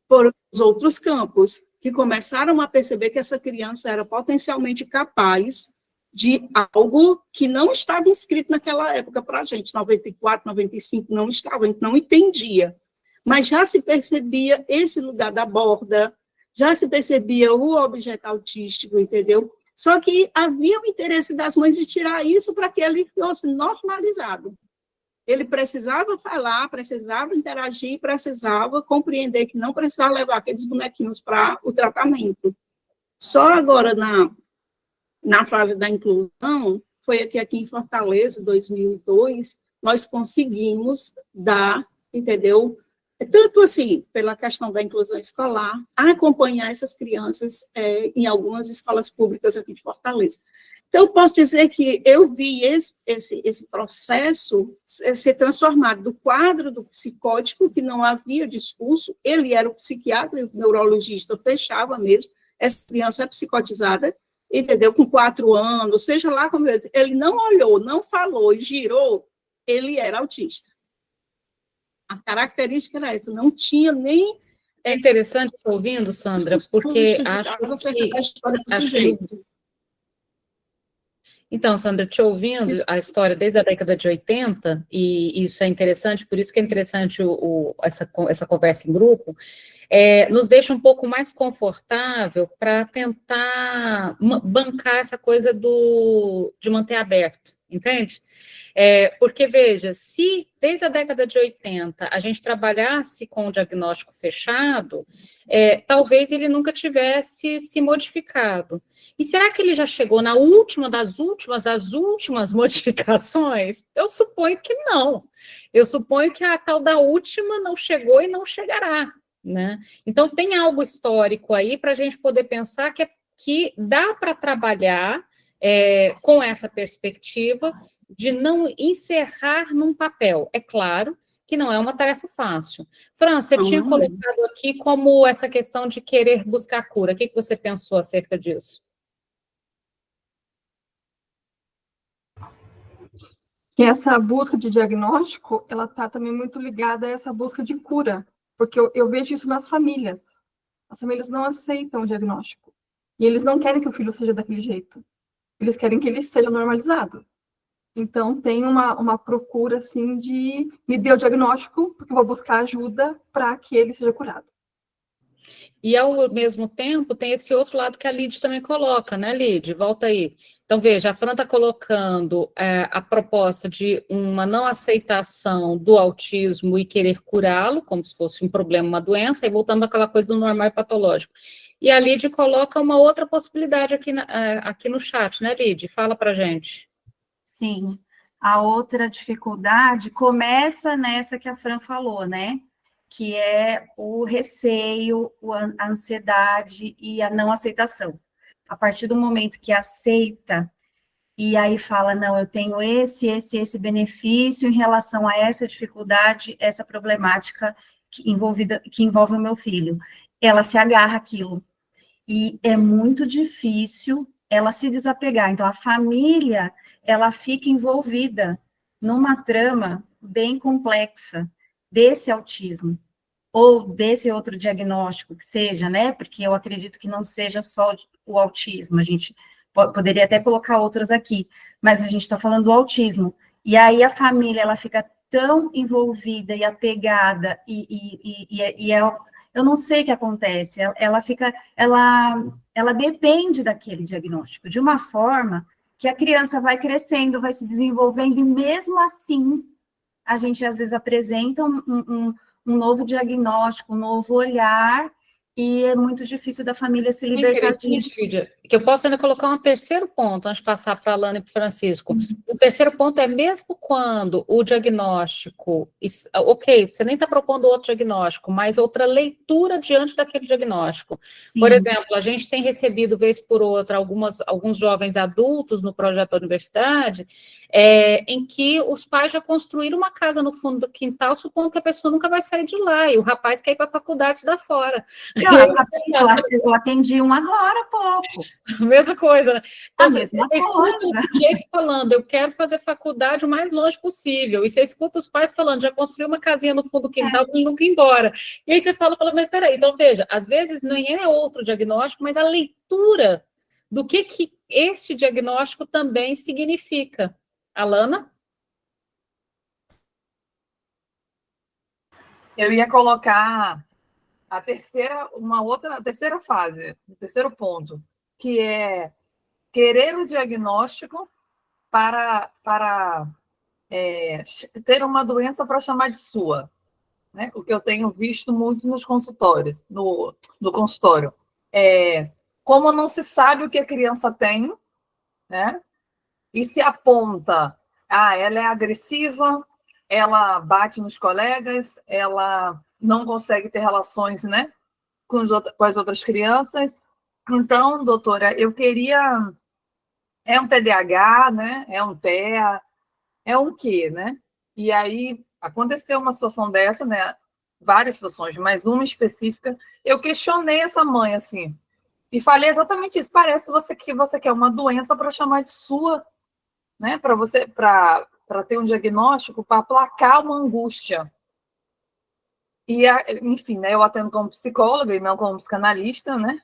Foram os outros campos que começaram a perceber que essa criança era potencialmente capaz de algo que não estava inscrito naquela época para a gente, 94, 95, não estava, a gente não entendia. Mas já se percebia esse lugar da borda, já se percebia o objeto autístico, entendeu? Só que havia o interesse das mães de tirar isso para que ele fosse normalizado. Ele precisava falar, precisava interagir, precisava compreender que não precisava levar aqueles bonequinhos para o tratamento. Só agora, na fase da inclusão, foi aqui em Fortaleza, 2002, nós conseguimos dar, entendeu? Tanto assim, pela questão da inclusão escolar, acompanhar essas crianças em algumas escolas públicas aqui de Fortaleza. Então, eu posso dizer que eu vi esse processo ser transformado do quadro do psicótico, que não havia discurso, ele era o psiquiatra e o neurologista fechava mesmo, essa criança é psicotizada, entendeu? Com 4 anos, seja lá como ele não olhou, não falou e girou, ele era autista. A característica era essa, não tinha nem... É interessante estar ouvindo, Sandra, porque acho que... Então, Sandra, te ouvindo a história desde a década de 80, e isso é interessante, por isso que é interessante essa conversa em grupo, nos deixa um pouco mais confortável para tentar bancar essa coisa de manter aberto, entende? Porque, veja, se desde a década de 80 a gente trabalhasse com o diagnóstico fechado, talvez ele nunca tivesse se modificado. E será que ele já chegou na última das últimas modificações? Eu suponho que não. Eu suponho que a tal da última não chegou e não chegará, né? Então, tem algo histórico aí para a gente poder pensar que dá para trabalhar com essa perspectiva de não encerrar num papel. É claro que não é uma tarefa fácil. Fran, você tinha colocado aqui como essa questão de querer buscar cura. O que você pensou acerca disso? Que essa busca de diagnóstico, ela está também muito ligada a essa busca de cura, porque eu vejo isso nas famílias. As famílias não aceitam o diagnóstico. E eles não querem que o filho seja daquele jeito. Eles querem que ele seja normalizado. Então, tem uma procura, assim, de me dê o diagnóstico, porque eu vou buscar ajuda para que ele seja curado. E, ao mesmo tempo, tem esse outro lado que a Lid também coloca, né, Lid? Volta aí. Então, veja, a Fran está colocando a proposta de uma não aceitação do autismo e querer curá-lo, como se fosse um problema, uma doença, e voltando àquela coisa do normal e patológico. E a Lid coloca uma outra possibilidade aqui no chat, né, Lid? Fala para a gente. Sim, a outra dificuldade começa nessa que a Fran falou, né? Que é o receio, a ansiedade e a não aceitação. A partir do momento que aceita, e aí fala, não, eu tenho esse benefício em relação a essa dificuldade, essa problemática que envolve o meu filho. Ela se agarra àquilo. E é muito difícil ela se desapegar. Então, a família, ela fica envolvida numa trama bem complexa desse autismo, ou desse outro diagnóstico que seja, né? Porque eu acredito que não seja só o autismo, a gente poderia até colocar outros aqui, mas a gente está falando do autismo. E aí a família, ela fica tão envolvida e apegada, eu não sei o que acontece, ela depende daquele diagnóstico, de uma forma que a criança vai crescendo, vai se desenvolvendo, e mesmo assim, a gente às vezes apresenta um novo diagnóstico, um novo olhar, e é muito difícil da família se libertar disso. Lídia, que eu posso ainda colocar um terceiro ponto, antes de passar para a Alana e para o Francisco. O terceiro ponto é, mesmo quando o diagnóstico, ok, você nem está propondo outro diagnóstico, mas outra leitura diante daquele diagnóstico. Sim. Por exemplo, a gente tem recebido, vez por outra, alguns jovens adultos no projeto da universidade, em que os pais já construíram uma casa no fundo do quintal, supondo que a pessoa nunca vai sair de lá, e o rapaz quer ir para a faculdade da fora. Não, eu atendi um agora há pouco. Mesma coisa, né? Então, A mesma você escuta coisa. o Jake falando, eu quero fazer faculdade o mais longe possível, e você escuta os pais falando, já construiu uma casinha no fundo do quintal para ele nunca ir embora. E aí você fala, mas peraí, então veja, às vezes nem é outro diagnóstico, mas a leitura do que este diagnóstico também significa. Alana? Eu ia colocar a terceira fase, o terceiro ponto, que é querer o diagnóstico para ter uma doença para chamar de sua, né? O que eu tenho visto muito nos consultórios, no consultório. Como não se sabe o que a criança tem, né? E se aponta, ela é agressiva, ela bate nos colegas, ela não consegue ter relações, né, com as outras crianças. Então, doutora, eu queria... É um TDAH, né? É um TEA, é um quê, né? E aí, aconteceu uma situação dessa, né? Várias situações, mas uma específica. Eu questionei essa mãe, assim, e falei exatamente isso. Parece que você quer uma doença para chamar de sua, né? Para ter um diagnóstico, para aplacar uma angústia. E, enfim, né, eu atendo como psicóloga e não como psicanalista, né?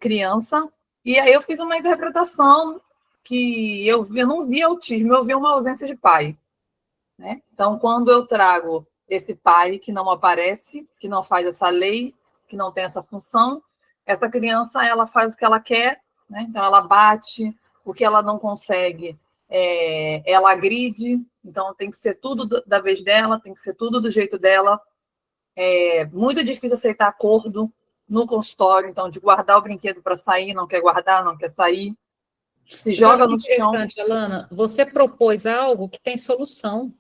Criança. E aí eu fiz uma interpretação que eu não vi autismo, eu vi uma ausência de pai, né? Então, quando eu trago esse pai que não aparece, que não faz essa lei, que não tem essa função, essa criança, ela faz o que ela quer, né? Então, ela bate, o que ela não consegue, ela agride, então tem que ser tudo da vez dela, tem que ser tudo do jeito dela. É muito difícil aceitar acordo no consultório, então, de guardar o brinquedo para sair, não quer guardar, não quer sair, se joga no chão. Alana, você propôs algo que tem solução.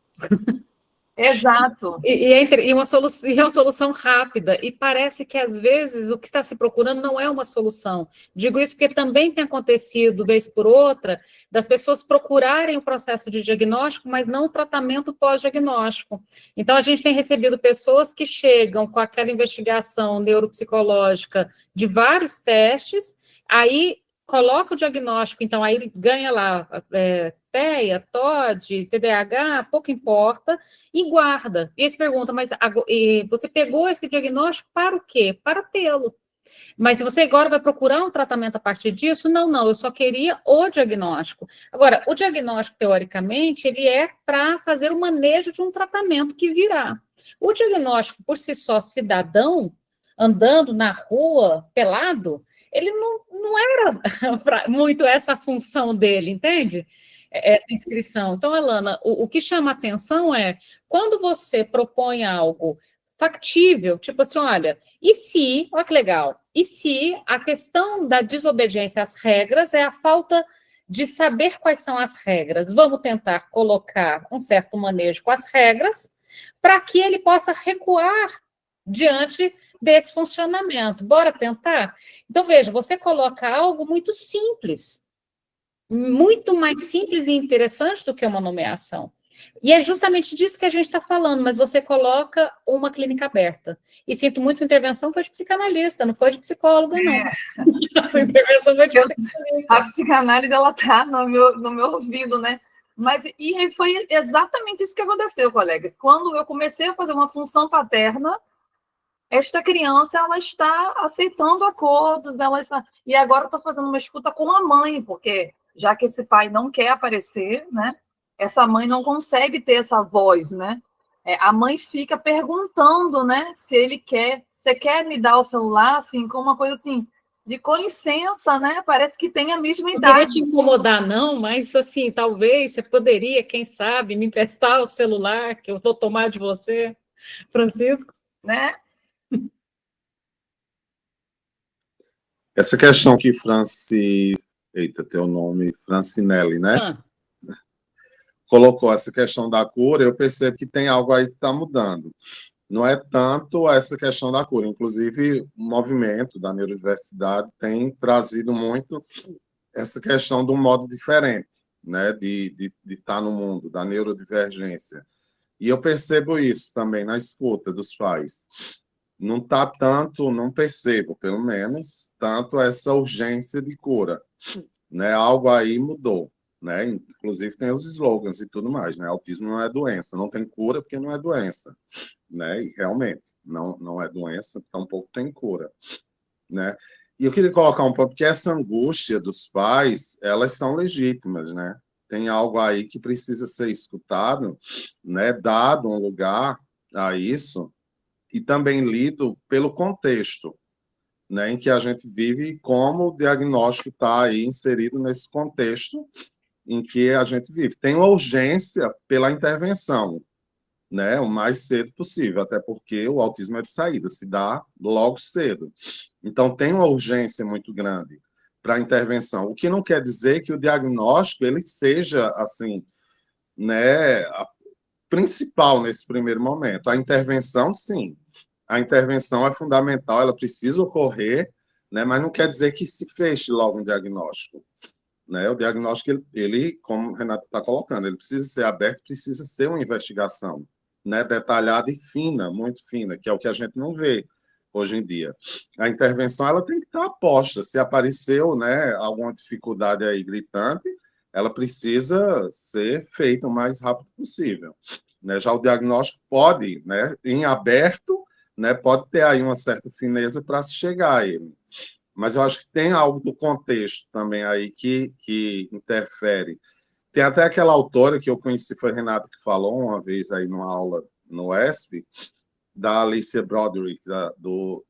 Exato. E uma solução rápida, e parece que, às vezes, o que está se procurando não é uma solução. Digo isso porque também tem acontecido, vez por outra, das pessoas procurarem o processo de diagnóstico, mas não o tratamento pós-diagnóstico. Então, a gente tem recebido pessoas que chegam com aquela investigação neuropsicológica de vários testes, aí coloca o diagnóstico, então aí ganha lá TEA, TOD, TDAH, pouco importa, e guarda. E aí você pergunta, mas você pegou esse diagnóstico para o quê? Para tê-lo. Mas se você agora vai procurar um tratamento a partir disso, não, eu só queria o diagnóstico. Agora, o diagnóstico, teoricamente, ele é para fazer o manejo de um tratamento que virá. O diagnóstico, por si só, cidadão, andando na rua, pelado, ele não era muito essa função dele, entende? Essa inscrição. Então, Elana, o que chama atenção é quando você propõe algo factível, tipo assim, olha, olha que legal, e se a questão da desobediência às regras é a falta de saber quais são as regras, vamos tentar colocar um certo manejo com as regras para que ele possa recuar diante desse funcionamento. Bora tentar? Então, veja, você coloca algo muito simples, muito mais simples e interessante do que uma nomeação. E é justamente disso que a gente está falando, mas você coloca uma clínica aberta. E sinto muito, sua intervenção foi de psicanalista, não foi de psicóloga, não. Sua intervenção foi de psicanalista. A psicanálise, ela está no meu ouvido, né? Mas e foi exatamente isso que aconteceu, colegas. Quando eu comecei a fazer uma função paterna, esta criança, ela está aceitando acordos, e agora eu estou fazendo uma escuta com a mãe, porque já que esse pai não quer aparecer, né? Essa mãe não consegue ter essa voz, né? A mãe fica perguntando, né? Se ele quer, você quer me dar o celular, assim, com uma coisa assim, de com licença, né? Parece que tem a mesma idade. Não queria te incomodar, não, mas assim, talvez você poderia, quem sabe, me emprestar o celular que eu vou tomar de você, Francisco, né? Essa questão que eita, teu nome, Francinelli, né? Colocou essa questão da cura, eu percebo que tem algo aí que está mudando. Não é tanto essa questão da cura, inclusive o movimento da neurodiversidade tem trazido muito essa questão de um modo diferente, né, de estar no mundo, da neurodivergência. E eu percebo isso também na escuta dos pais. Não está tanto, não percebo, pelo menos, tanto essa urgência de cura, né? Algo aí mudou. Né? Inclusive tem os slogans e tudo mais, né? Autismo não é doença, não tem cura porque não é doença, né? E realmente não é doença, tampouco tem cura, né? E eu queria colocar um ponto que essa angústia dos pais, elas são legítimas, né? Tem algo aí que precisa ser escutado, né? Dado um lugar a isso e também lido pelo contexto, né? Em que a gente vive, como o diagnóstico está aí inserido nesse contexto em que a gente vive. Tem uma urgência pela intervenção, né, o mais cedo possível, até porque o autismo é de saída, se dá logo cedo. Então, tem uma urgência muito grande para a intervenção, o que não quer dizer que o diagnóstico ele seja, assim, né, a principal nesse primeiro momento. A intervenção, sim. A intervenção é fundamental, ela precisa ocorrer, né, mas não quer dizer que se feche logo um diagnóstico. Né? O diagnóstico, ele, como o Renato está colocando, ele precisa ser aberto, precisa ser uma investigação, né? Detalhada e fina, muito fina, que é o que a gente não vê hoje em dia. A intervenção ela tem que estar aposta. Se apareceu, né, alguma dificuldade aí gritante, ela precisa ser feita o mais rápido possível. Né? Já o diagnóstico pode, né, em aberto, né, pode ter aí uma certa fineza para se chegar a ele. Mas eu acho que tem algo do contexto também aí que interfere. Tem até aquela autora que eu conheci, foi a Renata, que falou uma vez aí numa aula no ESP, da Alicia Broderick, do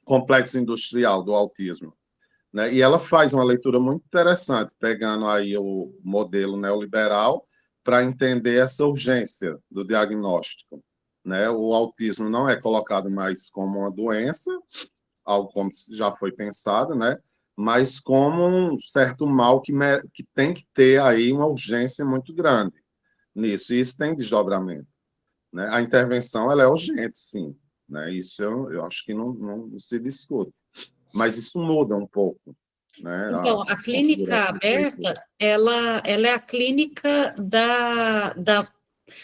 Complexo Industrial do Autismo. Né? E ela faz uma leitura muito interessante, pegando aí o modelo neoliberal para entender essa urgência do diagnóstico. Né? O autismo não é colocado mais como uma doença, algo como já foi pensado, né? Mas como um certo mal que tem que ter aí uma urgência muito grande nisso, e isso tem desdobramento. Né? A intervenção ela é urgente, sim. Né? Isso eu acho que não se discute. Mas isso muda um pouco. Né? Então, a clínica aberta, ela é a clínica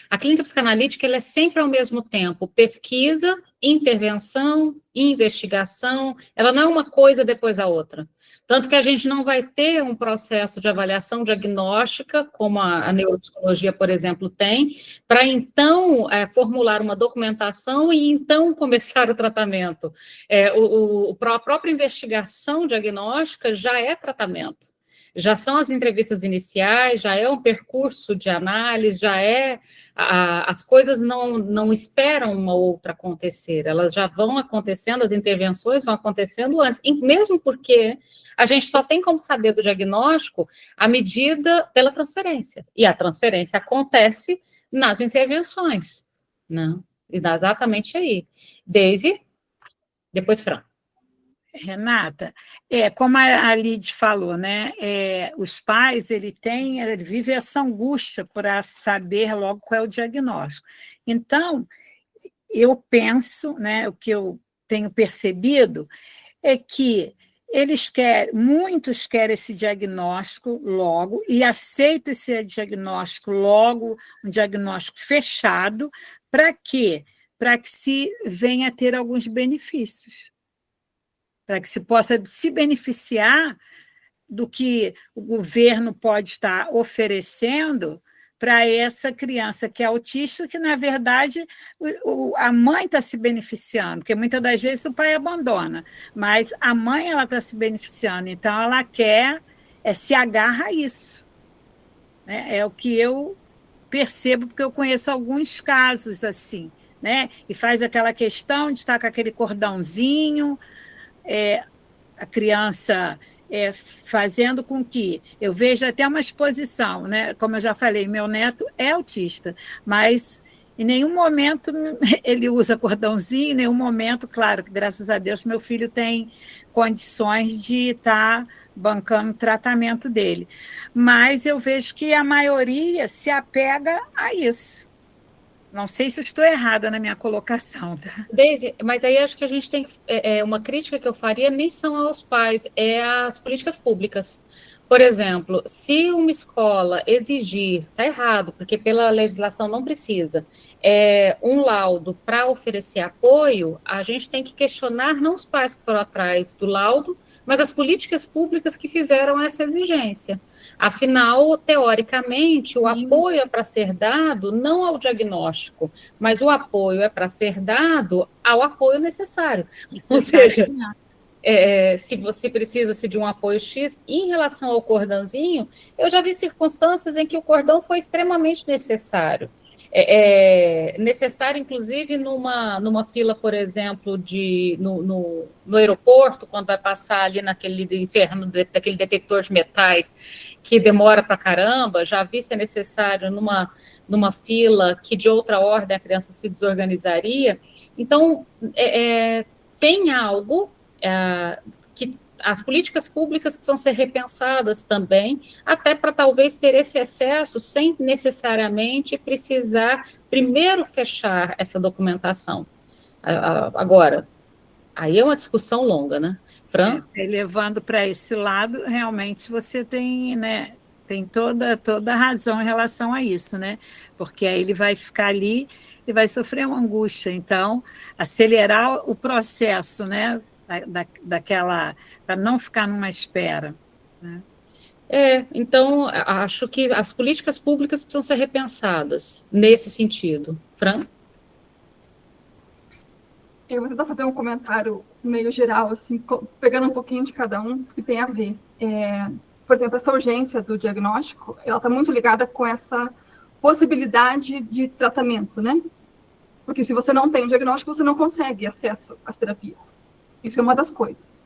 A clínica psicanalítica ela é sempre ao mesmo tempo pesquisa, intervenção, investigação, ela não é uma coisa depois da outra. Tanto que a gente não vai ter um processo de avaliação diagnóstica, como a neuropsicologia, por exemplo, tem, para então formular uma documentação e então começar o tratamento. A própria investigação diagnóstica já é tratamento. já são as entrevistas iniciais, já é um percurso de análise, já é... as coisas não esperam uma outra acontecer, elas já vão acontecendo, as intervenções vão acontecendo antes, e mesmo porque a gente só tem como saber do diagnóstico à medida pela transferência, e a transferência acontece nas intervenções, né? Exatamente aí. Deise, depois Fran. Renata, como a Lide falou, né, os pais, ele vive essa angústia para saber logo qual é o diagnóstico. Então, eu penso, né, o que eu tenho percebido é que muitos querem esse diagnóstico logo e aceitam esse diagnóstico logo, um diagnóstico fechado, para quê? Para que se venha a ter alguns benefícios, para que se possa se beneficiar do que o governo pode estar oferecendo para essa criança que é autista, que, na verdade, a mãe está se beneficiando, porque muitas das vezes o pai abandona, mas a mãe está se beneficiando, então ela quer, se agarra a isso. Né? É o que eu percebo, porque eu conheço alguns casos assim, né? E faz aquela questão de estar com aquele cordãozinho, a criança fazendo com que... Eu vejo até uma exposição, né? Como eu já falei, meu neto é autista, mas em nenhum momento ele usa cordãozinho, em nenhum momento, claro, que graças a Deus meu filho tem condições de estar bancando o tratamento dele. Mas eu vejo que a maioria se apega a isso. Não sei se eu estou errada na minha colocação, tá? Deise, mas aí acho que a gente tem uma crítica que eu faria, nem são aos pais, é às políticas públicas. Por exemplo, se uma escola exigir, está errado, porque pela legislação não precisa, um laudo para oferecer apoio, a gente tem que questionar não os pais que foram atrás do laudo, mas as políticas públicas que fizeram essa exigência. Afinal, teoricamente, o apoio é para ser dado não ao diagnóstico, mas o apoio é para ser dado ao apoio necessário. Ou seja, se você precisa de um apoio X, em relação ao cordãozinho, eu já vi circunstâncias em que o cordão foi extremamente necessário. Necessário, inclusive, numa fila, por exemplo, no aeroporto, quando vai passar ali naquele inferno daquele detector de metais que demora para caramba, já vi ser necessário numa fila que, de outra ordem, a criança se desorganizaria. Então, tem algo que as políticas públicas precisam ser repensadas também, até para talvez ter esse excesso sem necessariamente precisar primeiro fechar essa documentação. Agora, aí é uma discussão longa, né? Fran? Levando para esse lado, realmente você tem, né, tem toda a razão em relação a isso, né? Porque aí ele vai ficar ali e vai sofrer uma angústia. Então, acelerar o processo, né? Daquela, para não ficar numa espera. Né? Então, acho que as políticas públicas precisam ser repensadas nesse sentido. Fran? Eu vou tentar fazer um comentário meio geral, assim, pegando um pouquinho de cada um, que tem a ver. Por exemplo, essa urgência do diagnóstico, ela está muito ligada com essa possibilidade de tratamento, né? Porque se você não tem o diagnóstico, você não consegue acesso às terapias. Isso é uma das coisas.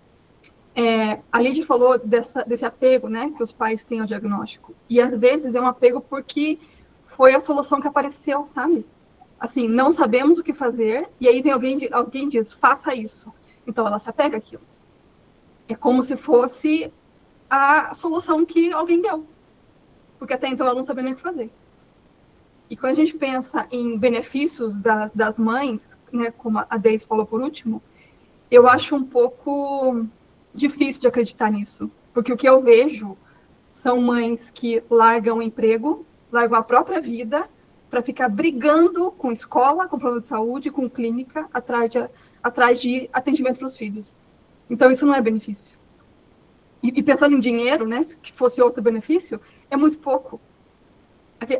A Lídia falou desse apego, né, que os pais têm ao diagnóstico. E, às vezes, é um apego porque foi a solução que apareceu, sabe? Assim, não sabemos o que fazer, e aí vem alguém diz, faça isso. Então, ela se apega àquilo. É como se fosse a solução que alguém deu. Porque até então ela não sabia nem o que fazer. E quando a gente pensa em benefícios das mães, né, como a Deise falou por último, eu acho um pouco difícil de acreditar nisso, porque o que eu vejo são mães que largam o emprego, largam a própria vida, para ficar brigando com escola, com plano de saúde, com clínica, atrás de atendimento para os filhos. Então, isso não é benefício. E pensando em dinheiro, né, que fosse outro benefício, é muito pouco.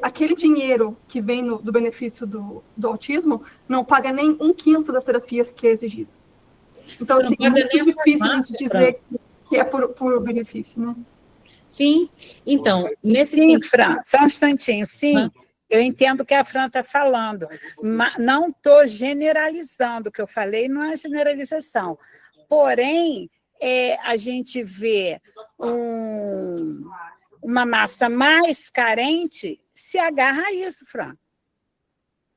Aquele dinheiro que vem do benefício do autismo não paga nem 1/5 das terapias que é exigido. Então, assim, é muito difícil de dizer que é por benefício, né? Sim, então, nesse Sim, sentido... Fran, só um instantinho, sim, eu entendo o que a Fran está falando, mas não estou generalizando, o que eu falei não é generalização, porém, a gente vê uma massa mais carente se agarra a isso, Fran,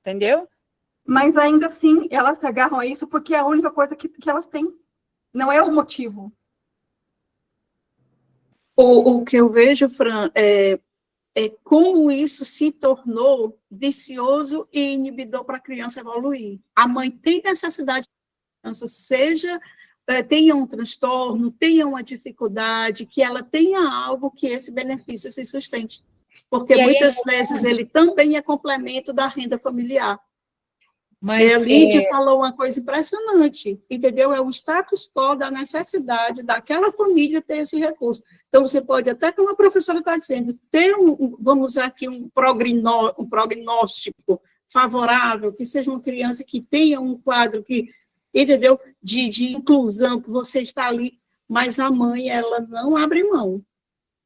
entendeu? Mas ainda assim, elas se agarram a isso porque é a única coisa que elas têm, não é o motivo. O que eu vejo, Fran, é como isso se tornou vicioso e inibidor para a criança evoluir. A mãe tem necessidade que a criança tenha um transtorno, tenha uma dificuldade, que ela tenha algo que esse benefício se sustente. Porque muitas vezes ele também é complemento da renda familiar. Mas a Lídia falou uma coisa impressionante, entendeu? É o status quo da necessidade daquela família ter esse recurso. Então, você pode, até como a professora está dizendo, ter vamos usar aqui um prognóstico favorável, que seja uma criança que tenha um quadro que, entendeu? De inclusão, que você está ali, mas a mãe, ela não abre mão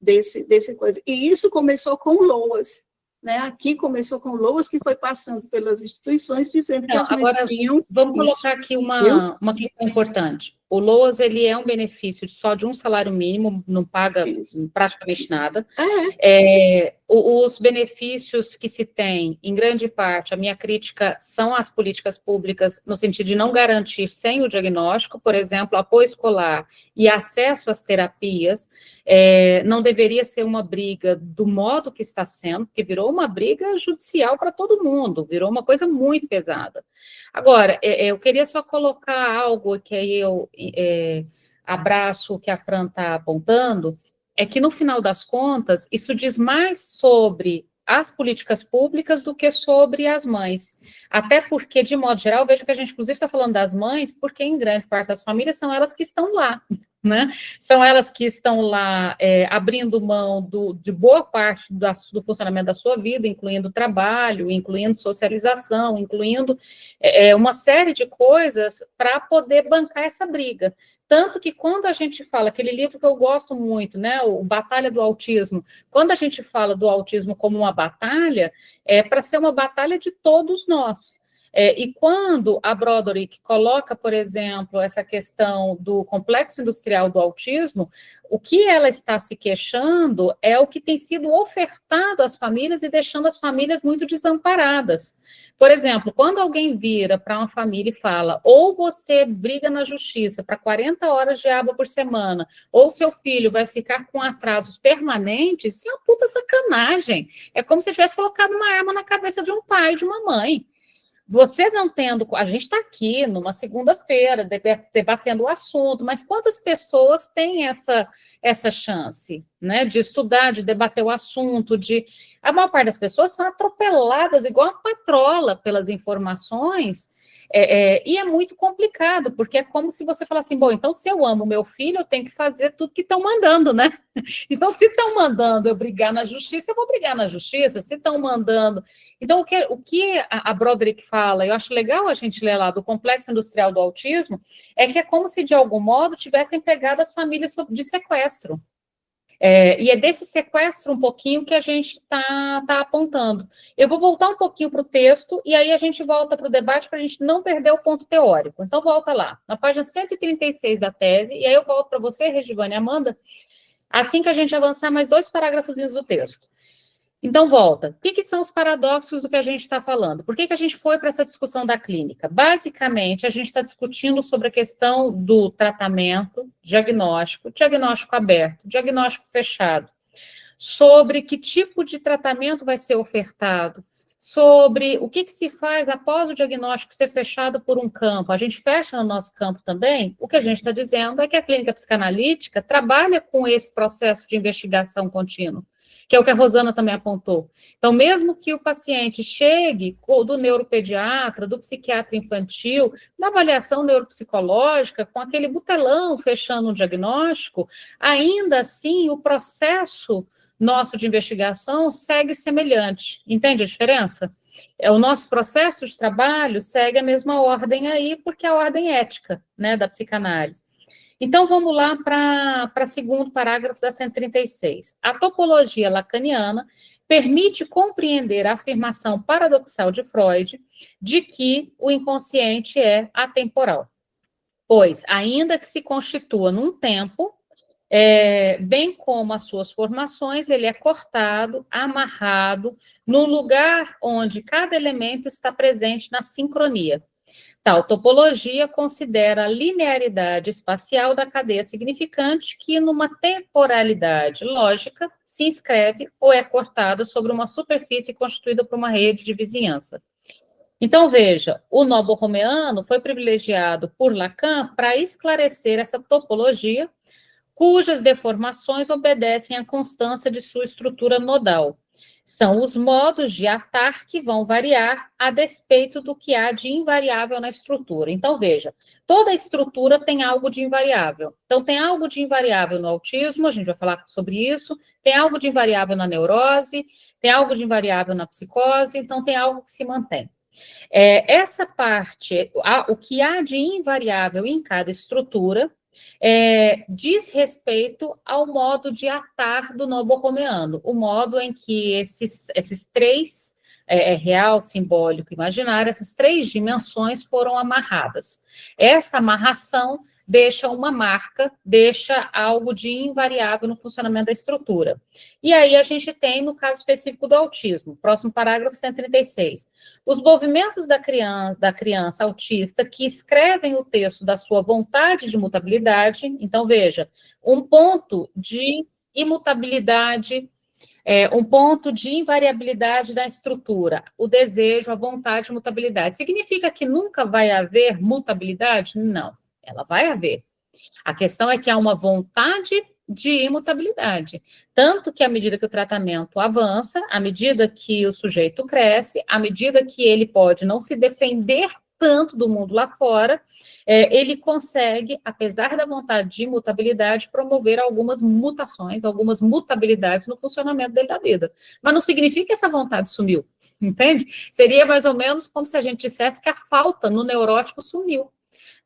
desse coisa. E isso começou com LOAS. Né? Aqui começou com LOAS, que foi passando pelas instituições, dizendo que as mães tinham... Vamos colocar aqui uma questão importante. O LOAS, ele é um benefício só de um salário mínimo, não paga praticamente nada. Os benefícios que se tem, em grande parte, a minha crítica são as políticas públicas, no sentido de não garantir sem o diagnóstico, por exemplo, apoio escolar e acesso às terapias, não deveria ser uma briga do modo que está sendo, porque virou uma briga judicial para todo mundo, virou uma coisa muito pesada. Agora, eu queria só colocar algo que aí eu abraço o que a Fran está apontando, é que, no final das contas, isso diz mais sobre as políticas públicas do que sobre as mães. Até porque, de modo geral, vejo que a gente, inclusive, está falando das mães, porque, em grande parte das famílias, são elas que estão lá, né? São elas que estão lá abrindo mão de boa parte do funcionamento da sua vida, incluindo trabalho, incluindo socialização, incluindo uma série de coisas para poder bancar essa briga. Tanto que quando a gente fala, aquele livro que eu gosto muito, né, o Batalha do Autismo, quando a gente fala do autismo como uma batalha, é para ser uma batalha de todos nós. E quando a Broderick coloca, por exemplo, essa questão do complexo industrial do autismo, o que ela está se queixando é o que tem sido ofertado às famílias e deixando as famílias muito desamparadas. Por exemplo, quando alguém vira para uma família e fala, ou você briga na justiça para 40 horas de aba por semana, ou seu filho vai ficar com atrasos permanentes, isso é uma puta sacanagem. É como se tivesse colocado uma arma na cabeça de um pai e de uma mãe. Você não tendo... A gente está aqui numa segunda-feira debatendo o assunto, mas quantas pessoas têm essa chance, né, de estudar, de debater o assunto, A maior parte das pessoas são atropeladas igual uma patrola pelas informações, e é muito complicado, porque é como se você falasse assim, bom, então se eu amo meu filho, eu tenho que fazer tudo que estão mandando, né? Então, se estão mandando eu brigar na justiça, eu vou brigar na justiça, se estão mandando... Então, o que a Broderick fala, eu acho legal a gente ler lá, do complexo industrial do autismo, é que é como se, de algum modo, tivessem pegado as famílias de sequestro. E é desse sequestro um pouquinho que a gente está apontando. Eu vou voltar um pouquinho para o texto, e aí a gente volta para o debate para a gente não perder o ponto teórico. Então, volta lá, na página 136 da tese, e aí eu volto para você, Regivane e Amanda, assim que a gente avançar mais 2 parágrafozinhos do texto. Então, volta. O que são os paradoxos do que a gente está falando? Por que a gente foi para essa discussão da clínica? Basicamente, a gente está discutindo sobre a questão do tratamento, diagnóstico aberto, diagnóstico fechado, sobre que tipo de tratamento vai ser ofertado, sobre o que se faz após o diagnóstico ser fechado por um campo. A gente fecha no nosso campo também. O que a gente está dizendo é que a clínica psicanalítica trabalha com esse processo de investigação contínua, que é o que a Rosana também apontou. Então, mesmo que o paciente chegue do neuropediatra, do psiquiatra infantil, na avaliação neuropsicológica, com aquele butelão fechando um diagnóstico, ainda assim o processo nosso de investigação segue semelhante. Entende a diferença? O nosso processo de trabalho segue a mesma ordem aí, porque é a ordem ética, né, da psicanálise. Então, vamos lá para o segundo parágrafo da 136. A topologia lacaniana permite compreender a afirmação paradoxal de Freud de que o inconsciente é atemporal, pois, ainda que se constitua num tempo, bem como as suas formações, ele é cortado, amarrado, num lugar onde cada elemento está presente na sincronia. Tal topologia considera a linearidade espacial da cadeia significante que, numa temporalidade lógica, se inscreve ou é cortada sobre uma superfície constituída por uma rede de vizinhança. Então, veja, o nó borromeano foi privilegiado por Lacan para esclarecer essa topologia, cujas deformações obedecem à constância de sua estrutura nodal. São os modos de atar que vão variar a despeito do que há de invariável na estrutura. Então, veja, toda estrutura tem algo de invariável. Então, tem algo de invariável no autismo, a gente vai falar sobre isso, tem algo de invariável na neurose, tem algo de invariável na psicose, então tem algo que se mantém. Essa parte, o que há de invariável em cada estrutura, diz respeito ao modo de atar do nó borromeano, o modo em que esses três, real, simbólico, imaginário, essas três dimensões foram amarradas. Essa amarração deixa uma marca, deixa algo de invariável no funcionamento da estrutura. E aí a gente tem, no caso específico do autismo, próximo parágrafo 136, os movimentos da criança autista que escrevem o texto da sua vontade de mutabilidade. Então, veja, um ponto de imutabilidade, um ponto de invariabilidade da estrutura, o desejo, a vontade de mutabilidade. Significa que nunca vai haver mutabilidade? Não. Ela vai haver. A questão é que há uma vontade de imutabilidade. Tanto que, à medida que o tratamento avança, à medida que o sujeito cresce, à medida que ele pode não se defender tanto do mundo lá fora, ele consegue, apesar da vontade de imutabilidade, promover algumas mutações, algumas mutabilidades no funcionamento dele da vida. Mas não significa que essa vontade sumiu, entende? Seria mais ou menos como se a gente dissesse que a falta no neurótico sumiu.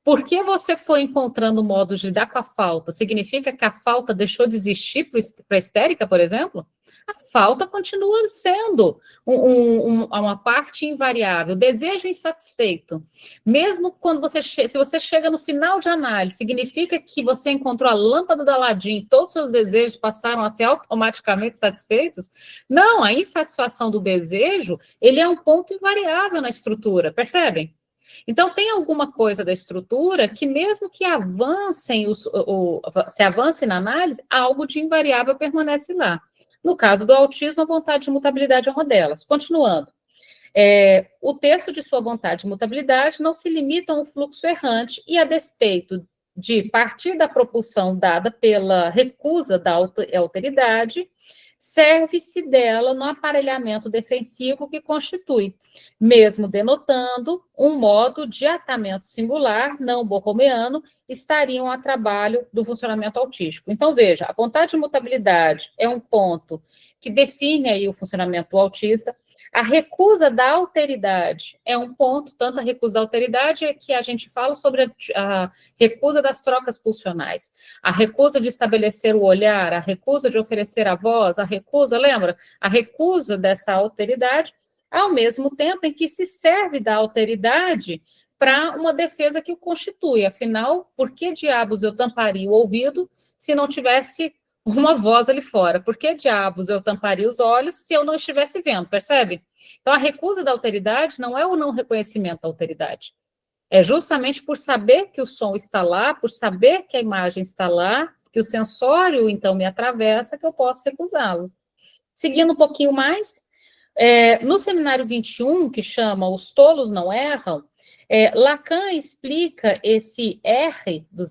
Porque você foi encontrando modos de lidar com a falta? Significa que a falta deixou de existir para a histérica, por exemplo? A falta continua sendo uma parte invariável, desejo insatisfeito. Mesmo quando se você chega no final de análise, significa que você encontrou a lâmpada do Aladim e todos os seus desejos passaram a ser automaticamente satisfeitos? Não, a insatisfação do desejo, ele é um ponto invariável na estrutura, percebem? Então, tem alguma coisa da estrutura que, mesmo que se avance na análise, algo de invariável permanece lá. No caso do autismo, a vontade de mutabilidade é uma delas. Continuando. O texto de sua vontade de mutabilidade não se limita a um fluxo errante e, a despeito de partir da propulsão dada pela recusa da alteridade, serve-se dela no aparelhamento defensivo que constitui, mesmo denotando um modo de atamento singular, não borromeano, estariam a trabalho do funcionamento autístico. Então, veja, a vontade de mutabilidade é um ponto que define aí o funcionamento do autista. A recusa da alteridade é um ponto, tanto a recusa da alteridade é que a gente fala sobre a recusa das trocas pulsionais, a recusa de estabelecer o olhar, a recusa de oferecer a voz, a recusa, lembra? A recusa dessa alteridade, ao mesmo tempo em que se serve da alteridade para uma defesa que o constitui. Afinal, por que diabos eu tamparia o ouvido se não tivesse uma voz ali fora? Por que diabos eu tamparia os olhos se eu não estivesse vendo, percebe? Então, a recusa da alteridade não é o não reconhecimento da alteridade. É justamente por saber que o som está lá, por saber que a imagem está lá, que o sensório, então, me atravessa, que eu posso recusá-lo. Seguindo um pouquinho mais, no seminário 21, que chama Os Tolos Não Erram, Lacan explica esse R, do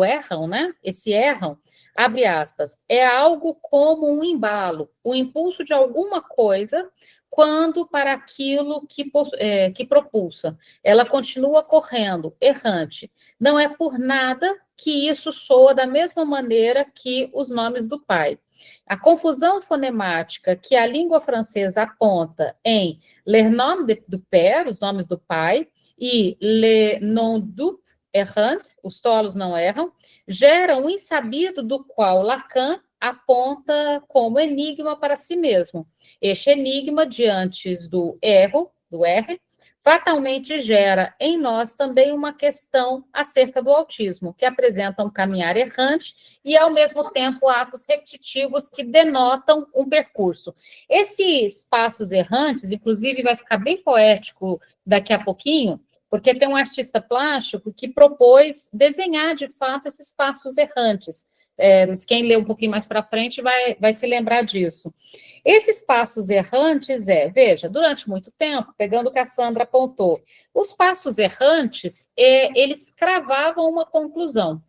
erram, né? Esse erram, abre aspas, é algo como um embalo, o impulso de alguma coisa, quando para aquilo que propulsa. Ela continua correndo, errante. Não é por nada que isso soa da mesma maneira que os nomes do pai. A confusão fonemática que a língua francesa aponta em les noms du père, os nomes do pai, e le nom du errante, os tolos não erram, gera um insabido do qual Lacan aponta como enigma para si mesmo. Este enigma, diante do erro, do R, fatalmente gera em nós também uma questão acerca do autismo, que apresenta um caminhar errante e, ao mesmo tempo, atos repetitivos que denotam um percurso. Esses passos errantes, inclusive, vai ficar bem poético daqui a pouquinho, porque tem um artista plástico que propôs desenhar, de fato, esses passos errantes. Quem lê um pouquinho mais para frente vai se lembrar disso. Esses passos errantes veja, durante muito tempo, pegando o que a Sandra apontou, os passos errantes, eles cravavam uma conclusão.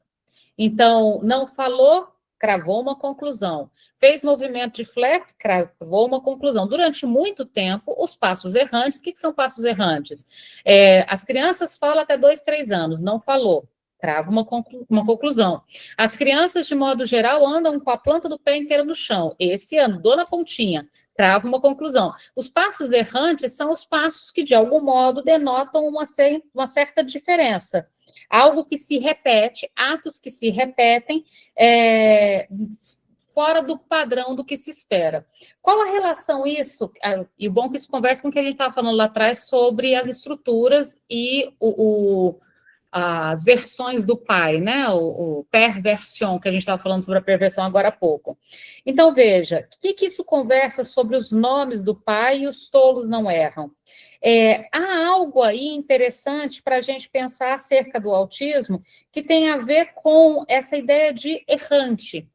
Então, não falou, cravou uma conclusão. Fez movimento de flap, cravou uma conclusão. Durante muito tempo, os passos errantes, o que são passos errantes? As crianças falam até 2, 3 anos, não falou. Crava uma conclusão. As crianças, de modo geral, andam com a planta do pé inteira no chão. Esse andou na pontinha. Crava uma conclusão. Os passos errantes são os passos que, de algum modo, denotam uma certa diferença. Algo que se repete, atos que se repetem, fora do padrão do que se espera. Qual a relação isso? E bom que isso conversa com o que a gente estava falando lá atrás sobre as estruturas e as versões do pai, né? O perversão, que a gente estava falando sobre a perversão agora há pouco. Então, veja, o que isso conversa sobre os nomes do pai e os tolos não erram? Há algo aí interessante para a gente pensar acerca do autismo que tem a ver com essa ideia de errante.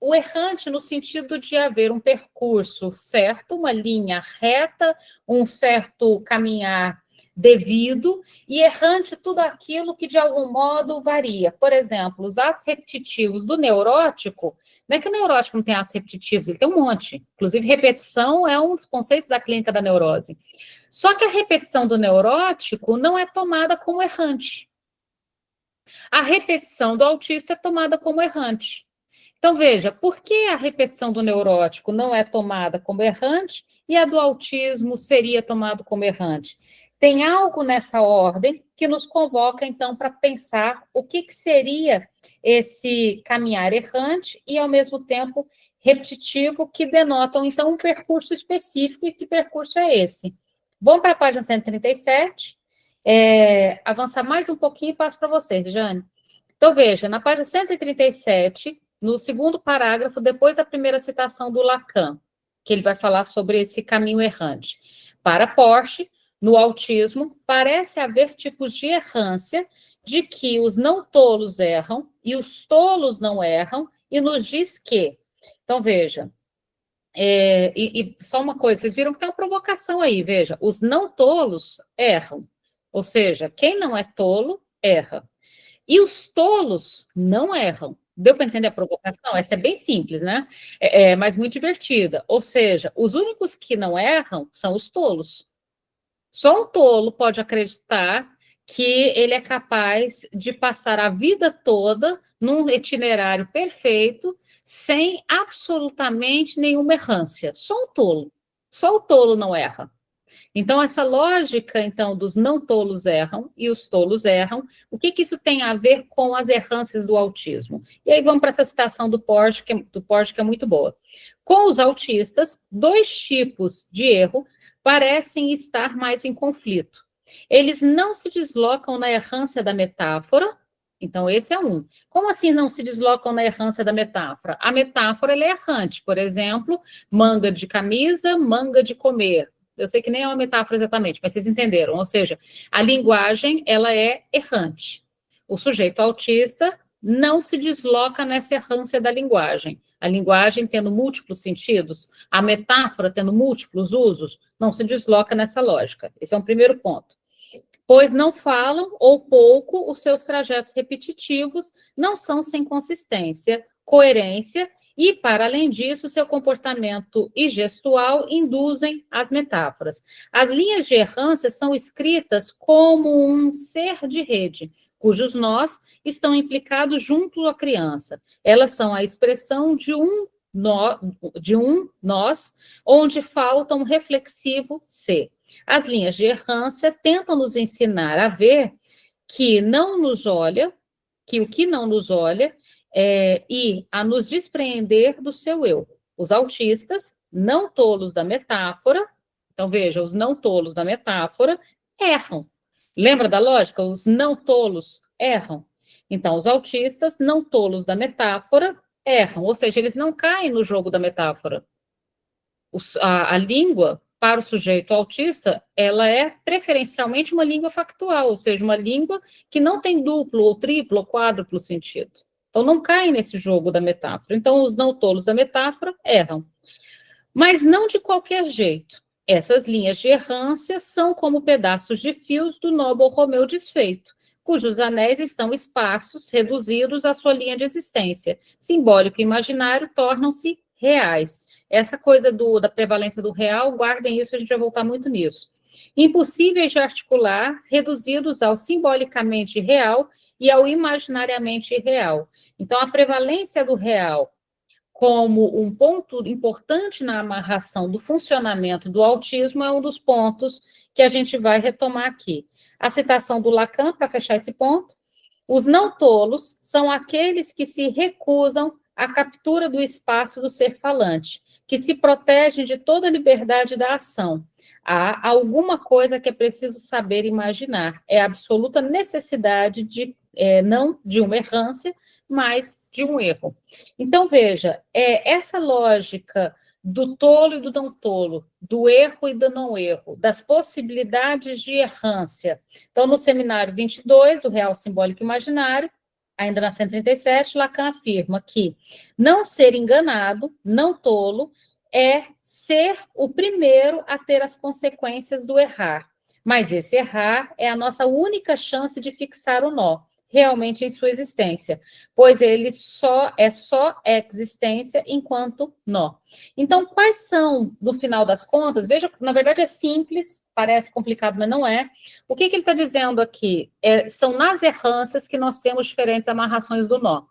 O errante no sentido de haver um percurso certo, uma linha reta, um certo caminhar devido, e errante tudo aquilo que de algum modo varia. Por exemplo, os atos repetitivos do neurótico, não é que o neurótico não tem atos repetitivos, ele tem um monte. Inclusive, repetição é um dos conceitos da clínica da neurose. Só que a repetição do neurótico não é tomada como errante. A repetição do autista é tomada como errante. Então, veja, por que a repetição do neurótico não é tomada como errante e a do autismo seria tomada como errante? Tem algo nessa ordem que nos convoca, então, para pensar o que seria esse caminhar errante e, ao mesmo tempo, repetitivo, que denotam, então, um percurso específico. E que percurso é esse? Vamos para a página 137, avançar mais um pouquinho e passo para você, Jane. Então, veja, na página 137, no segundo parágrafo, depois da primeira citação do Lacan, que ele vai falar sobre esse caminho errante. Para Porges, no autismo, parece haver tipos de errância de que os não tolos erram e os tolos não erram, e nos diz que. Então, veja, só uma coisa, vocês viram que tem uma provocação aí, veja, os não tolos erram, ou seja, quem não é tolo, erra. E os tolos não erram. Deu para entender a provocação? Essa é bem simples, né? Mas muito divertida. Ou seja, os únicos que não erram são os tolos. Só um tolo pode acreditar que ele é capaz de passar a vida toda num itinerário perfeito, sem absolutamente nenhuma errância. Só um tolo. Só o tolo não erra. Então, essa lógica, então, dos não tolos erram e os tolos erram, o que isso tem a ver com as errâncias do autismo? E aí vamos para essa citação do Porges, que é muito boa. Com os autistas, 2 tipos de erro parecem estar mais em conflito. Eles não se deslocam na errância da metáfora. Então, esse é um. Como assim não se deslocam na errância da metáfora? A metáfora ela é errante. Por exemplo, manga de camisa, manga de comer. Eu sei que nem é uma metáfora exatamente, mas vocês entenderam. Ou seja, a linguagem ela é errante. O sujeito autista não se desloca nessa errância da linguagem. A linguagem tendo múltiplos sentidos, a metáfora tendo múltiplos usos, não se desloca nessa lógica. Esse é um primeiro ponto. Pois não falam, ou pouco, os seus trajetos repetitivos não são sem consistência, coerência, e, para além disso, seu comportamento e gestual induzem as metáforas. As linhas de errância são escritas como um ser de rede, cujos nós estão implicados junto à criança. Elas são a expressão de um nós, onde falta um reflexivo ser. As linhas de errância tentam nos ensinar a ver que não nos olha, que o que não nos olha, e a nos despreender do seu eu. Os autistas, não tolos da metáfora, então veja, os não tolos da metáfora erram. Lembra da lógica? Os não tolos erram. Então, os autistas, não tolos da metáfora, erram, ou seja, eles não caem no jogo da metáfora. A língua, para o sujeito autista, ela é preferencialmente uma língua factual, ou seja, uma língua que não tem duplo, ou triplo, ou quádruplo sentido. Então, não cai nesse jogo da metáfora. Então, os não tolos da metáfora erram. Mas não de qualquer jeito. Essas linhas de errância são como pedaços de fios do nó Borromeu desfeito, cujos anéis estão esparsos, reduzidos à sua linha de existência. Simbólico e imaginário tornam-se reais. Essa coisa da prevalência do real, guardem isso, a gente vai voltar muito nisso. Impossíveis de articular, reduzidos ao simbolicamente real e ao imaginariamente irreal. Então, a prevalência do real como um ponto importante na amarração do funcionamento do autismo é um dos pontos que a gente vai retomar aqui. A citação do Lacan, para fechar esse ponto: os não tolos são aqueles que se recusam à captura do espaço do ser falante, que se protegem de toda liberdade da ação. Há alguma coisa que é preciso saber imaginar, é a absoluta necessidade não de uma errância, mas de um erro. Então, veja, essa lógica do tolo e do não tolo, do erro e do não erro, das possibilidades de errância. Então, no seminário 22, o Real Simbólico Imaginário, ainda na 137, Lacan afirma que não ser enganado, não tolo, é ser o primeiro a ter as consequências do errar. Mas esse errar é a nossa única chance de fixar o nó, realmente em sua existência, pois ele só existência enquanto nó. Então, quais são, no final das contas, veja, na verdade é simples, parece complicado, mas não é. O que ele está dizendo aqui? São nas errâncias que nós temos diferentes amarrações do nó.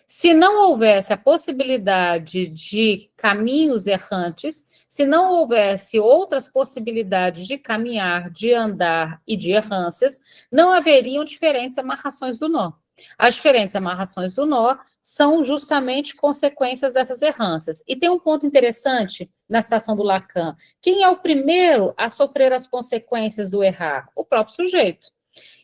Se não houvesse a possibilidade de caminhos errantes, se não houvesse outras possibilidades de caminhar, de andar e de errâncias, não haveriam diferentes amarrações do nó. As diferentes amarrações do nó são justamente consequências dessas errâncias. E tem um ponto interessante na citação do Lacan. Quem é o primeiro a sofrer as consequências do errar? O próprio sujeito.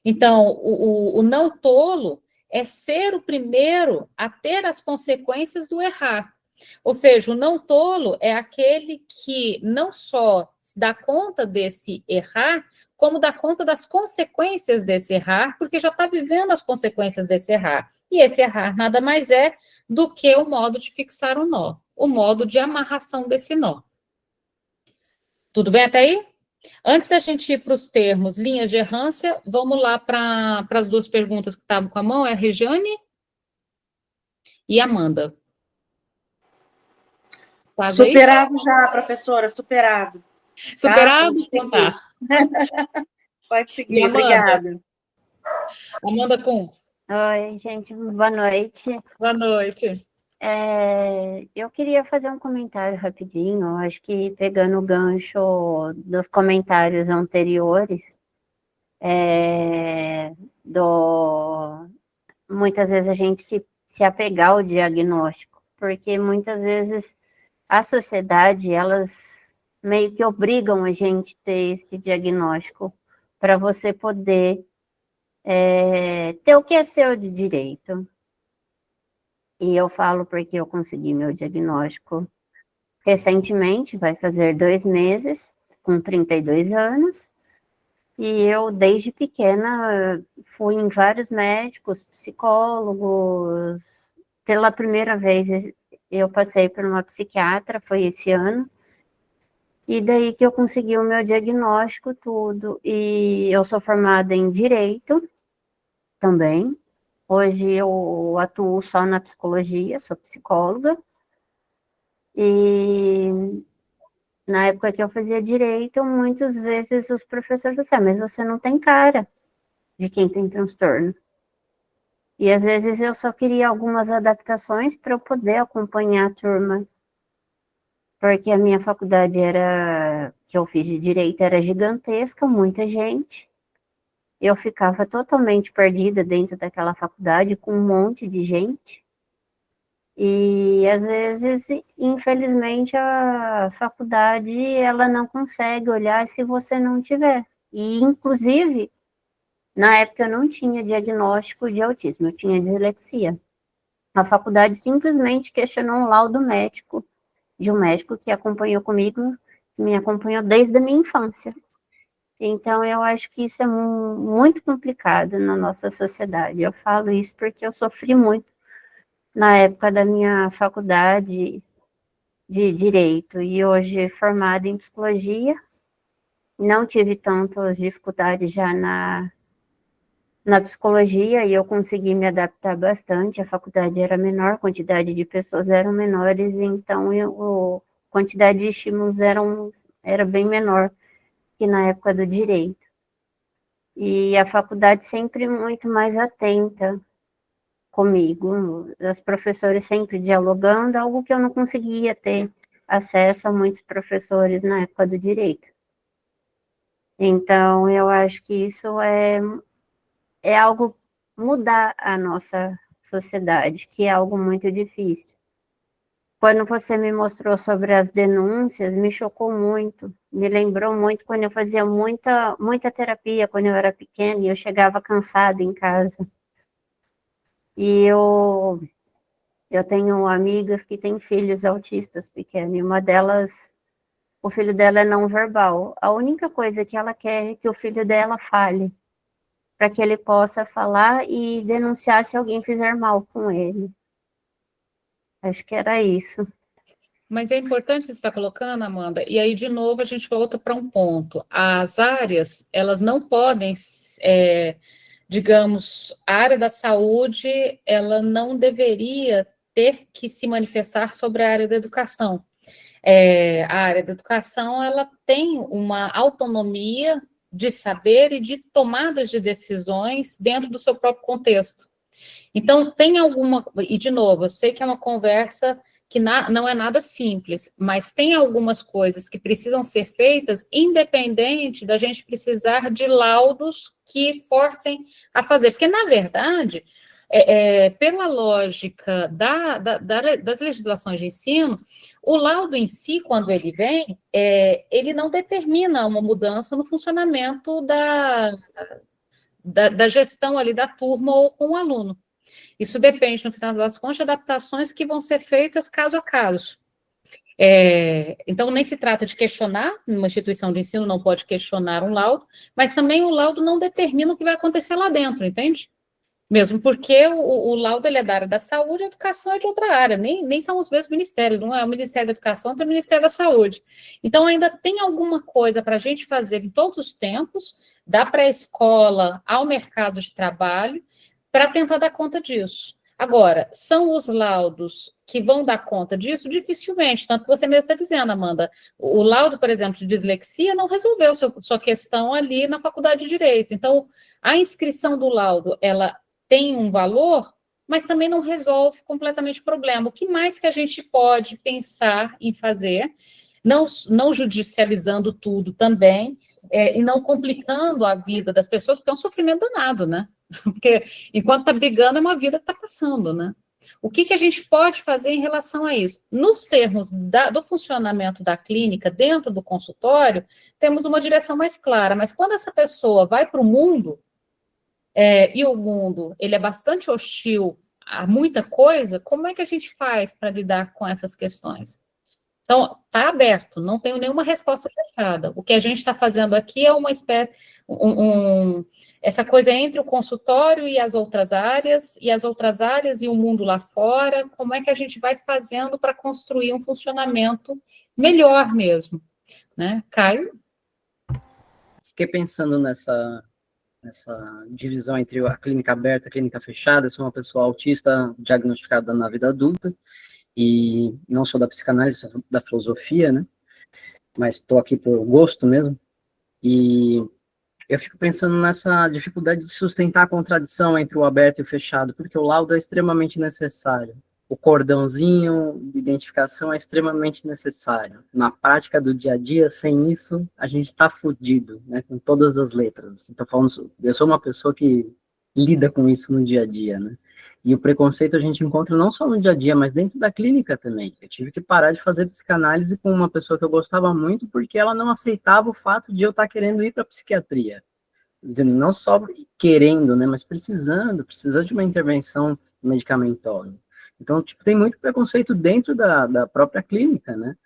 Então, o não tolo é ser o primeiro a ter as consequências do errar. Ou seja, o não tolo é aquele que não só dá conta desse errar, como dá conta das consequências desse errar, porque já está vivendo as consequências desse errar. E esse errar nada mais é do que o modo de fixar o nó, o modo de amarração desse nó. Tudo bem até aí? Antes da gente ir para os termos linhas de errância, vamos lá para as duas perguntas que estavam com a mão, é a Regiane e a Amanda. Quase superado aí? Já, professora, superado. Superado? Tá? Então tá. Pode seguir, obrigada. Amanda Kuhn. Oi, gente, boa noite. Boa noite. Eu queria fazer um comentário rapidinho, acho que pegando o gancho dos comentários anteriores, muitas vezes a gente se apegar ao diagnóstico, porque muitas vezes a sociedade, elas meio que obrigam a gente a ter esse diagnóstico para você poder ter o que é seu de direito. E eu falo porque eu consegui meu diagnóstico recentemente, vai fazer 2 meses, com 32 anos, e eu, desde pequena, fui em vários médicos, psicólogos. Pela primeira vez, eu passei por uma psiquiatra, foi esse ano, e daí que eu consegui o meu diagnóstico, tudo. E eu sou formada em Direito também. Hoje eu atuo só na psicologia, sou psicóloga. E na época que eu fazia direito, muitas vezes os professores disseram, mas você não tem cara de quem tem transtorno. E às vezes eu só queria algumas adaptações para eu poder acompanhar a turma. Porque a minha faculdade que eu fiz de direito era gigantesca, muita gente. eu ficava totalmente perdida dentro daquela faculdade, com um monte de gente. E, às vezes, infelizmente, a faculdade, ela não consegue olhar se você não tiver. E, inclusive, na época eu não tinha diagnóstico de autismo, eu tinha dislexia. A faculdade simplesmente questionou um laudo médico, de um médico que acompanhou comigo, que me acompanhou desde a minha infância. Então, eu acho que isso é muito complicado na nossa sociedade. Eu falo isso porque eu sofri muito na época da minha faculdade de Direito, e hoje formada em Psicologia, não tive tantas dificuldades já na Psicologia, e eu consegui me adaptar bastante. A faculdade era menor, a quantidade de pessoas eram menores, então a quantidade de estímulos era bem menor que na época do Direito. E a faculdade sempre muito mais atenta comigo, os professores sempre dialogando, algo que eu não conseguia ter acesso a muitos professores na época do Direito. Então, eu acho que isso é algo mudar a nossa sociedade, que é algo muito difícil. Quando você me mostrou sobre as denúncias, me chocou muito, me lembrou muito quando eu fazia muita terapia, quando eu era pequena, e eu chegava cansada em casa. E eu tenho amigas que têm filhos autistas pequenos, e uma delas, o filho dela é não verbal. A única coisa que ela quer é que o filho dela fale, para que ele possa falar e denunciar se alguém fizer mal com ele. Acho que era isso. Mas é importante você estar colocando, Amanda, e aí, de novo, a gente volta para um ponto. As áreas, elas não podem, digamos, a área da saúde, ela não deveria ter que se manifestar sobre a área da educação. A área da educação, ela tem uma autonomia de saber e de tomadas de decisões dentro do seu próprio contexto. Então, tem alguma... E, de novo, eu sei que é uma conversa que não é nada simples, mas tem algumas coisas que precisam ser feitas independente da gente precisar de laudos que forcem a fazer. Porque, na verdade, pela lógica das legislações de ensino, o laudo em si, quando ele vem, ele não determina uma mudança no funcionamento da gestão ali da turma ou com o aluno. Isso depende, no final das contas, de adaptações que vão ser feitas caso a caso. Então, nem se trata de questionar, uma instituição de ensino não pode questionar um laudo, mas também o laudo não determina o que vai acontecer lá dentro, entende? Mesmo porque o laudo ele é da área da saúde, a educação é de outra área, nem são os mesmos ministérios, não é o Ministério da Educação, tem o Ministério da Saúde. Então, ainda tem alguma coisa para a gente fazer em todos os tempos, da pré-escola ao mercado de trabalho, para tentar dar conta disso. Agora, são os laudos que vão dar conta disso? Dificilmente, tanto que você mesmo está dizendo, Amanda, o laudo, por exemplo, de dislexia não resolveu sua questão ali na faculdade de Direito. Então, a inscrição do laudo, ela tem um valor, mas também não resolve completamente o problema. O que mais que a gente pode pensar em fazer, não judicializando tudo também, e não complicando a vida das pessoas, porque é um sofrimento danado, né? Porque enquanto está brigando, é uma vida que está passando, né? O que a gente pode fazer em relação a isso? Nos termos do funcionamento da clínica, dentro do consultório, temos uma direção mais clara, mas quando essa pessoa vai para o mundo, e o mundo ele é bastante hostil a muita coisa, como é que a gente faz para lidar com essas questões? Então, está aberto, não tenho nenhuma resposta fechada. O que a gente está fazendo aqui é uma espécie, essa coisa entre o consultório e as outras áreas e o mundo lá fora, como é que a gente vai fazendo para construir um funcionamento melhor mesmo, né? Caio? Fiquei pensando nessa divisão entre a clínica aberta e a clínica fechada. Eu sou uma pessoa autista diagnosticada na vida adulta, e não sou da psicanálise, sou da filosofia, né? Mas estou aqui por gosto mesmo. E eu fico pensando nessa dificuldade de sustentar a contradição entre o aberto e o fechado, porque o laudo é extremamente necessário. o cordãozinho de identificação é extremamente necessário. Na prática do dia a dia, sem isso, a gente está fudido, né, com todas as letras. Então, eu sou uma pessoa que lida com isso no dia a dia, né? E o preconceito a gente encontra não só no dia a dia, mas dentro da clínica também. Eu tive que parar de fazer psicanálise com uma pessoa que eu gostava muito, porque ela não aceitava o fato de eu estar querendo ir para a psiquiatria. Não só querendo, né, mas precisando de uma intervenção medicamentosa. Então, tipo, tem muito preconceito dentro da própria clínica, né?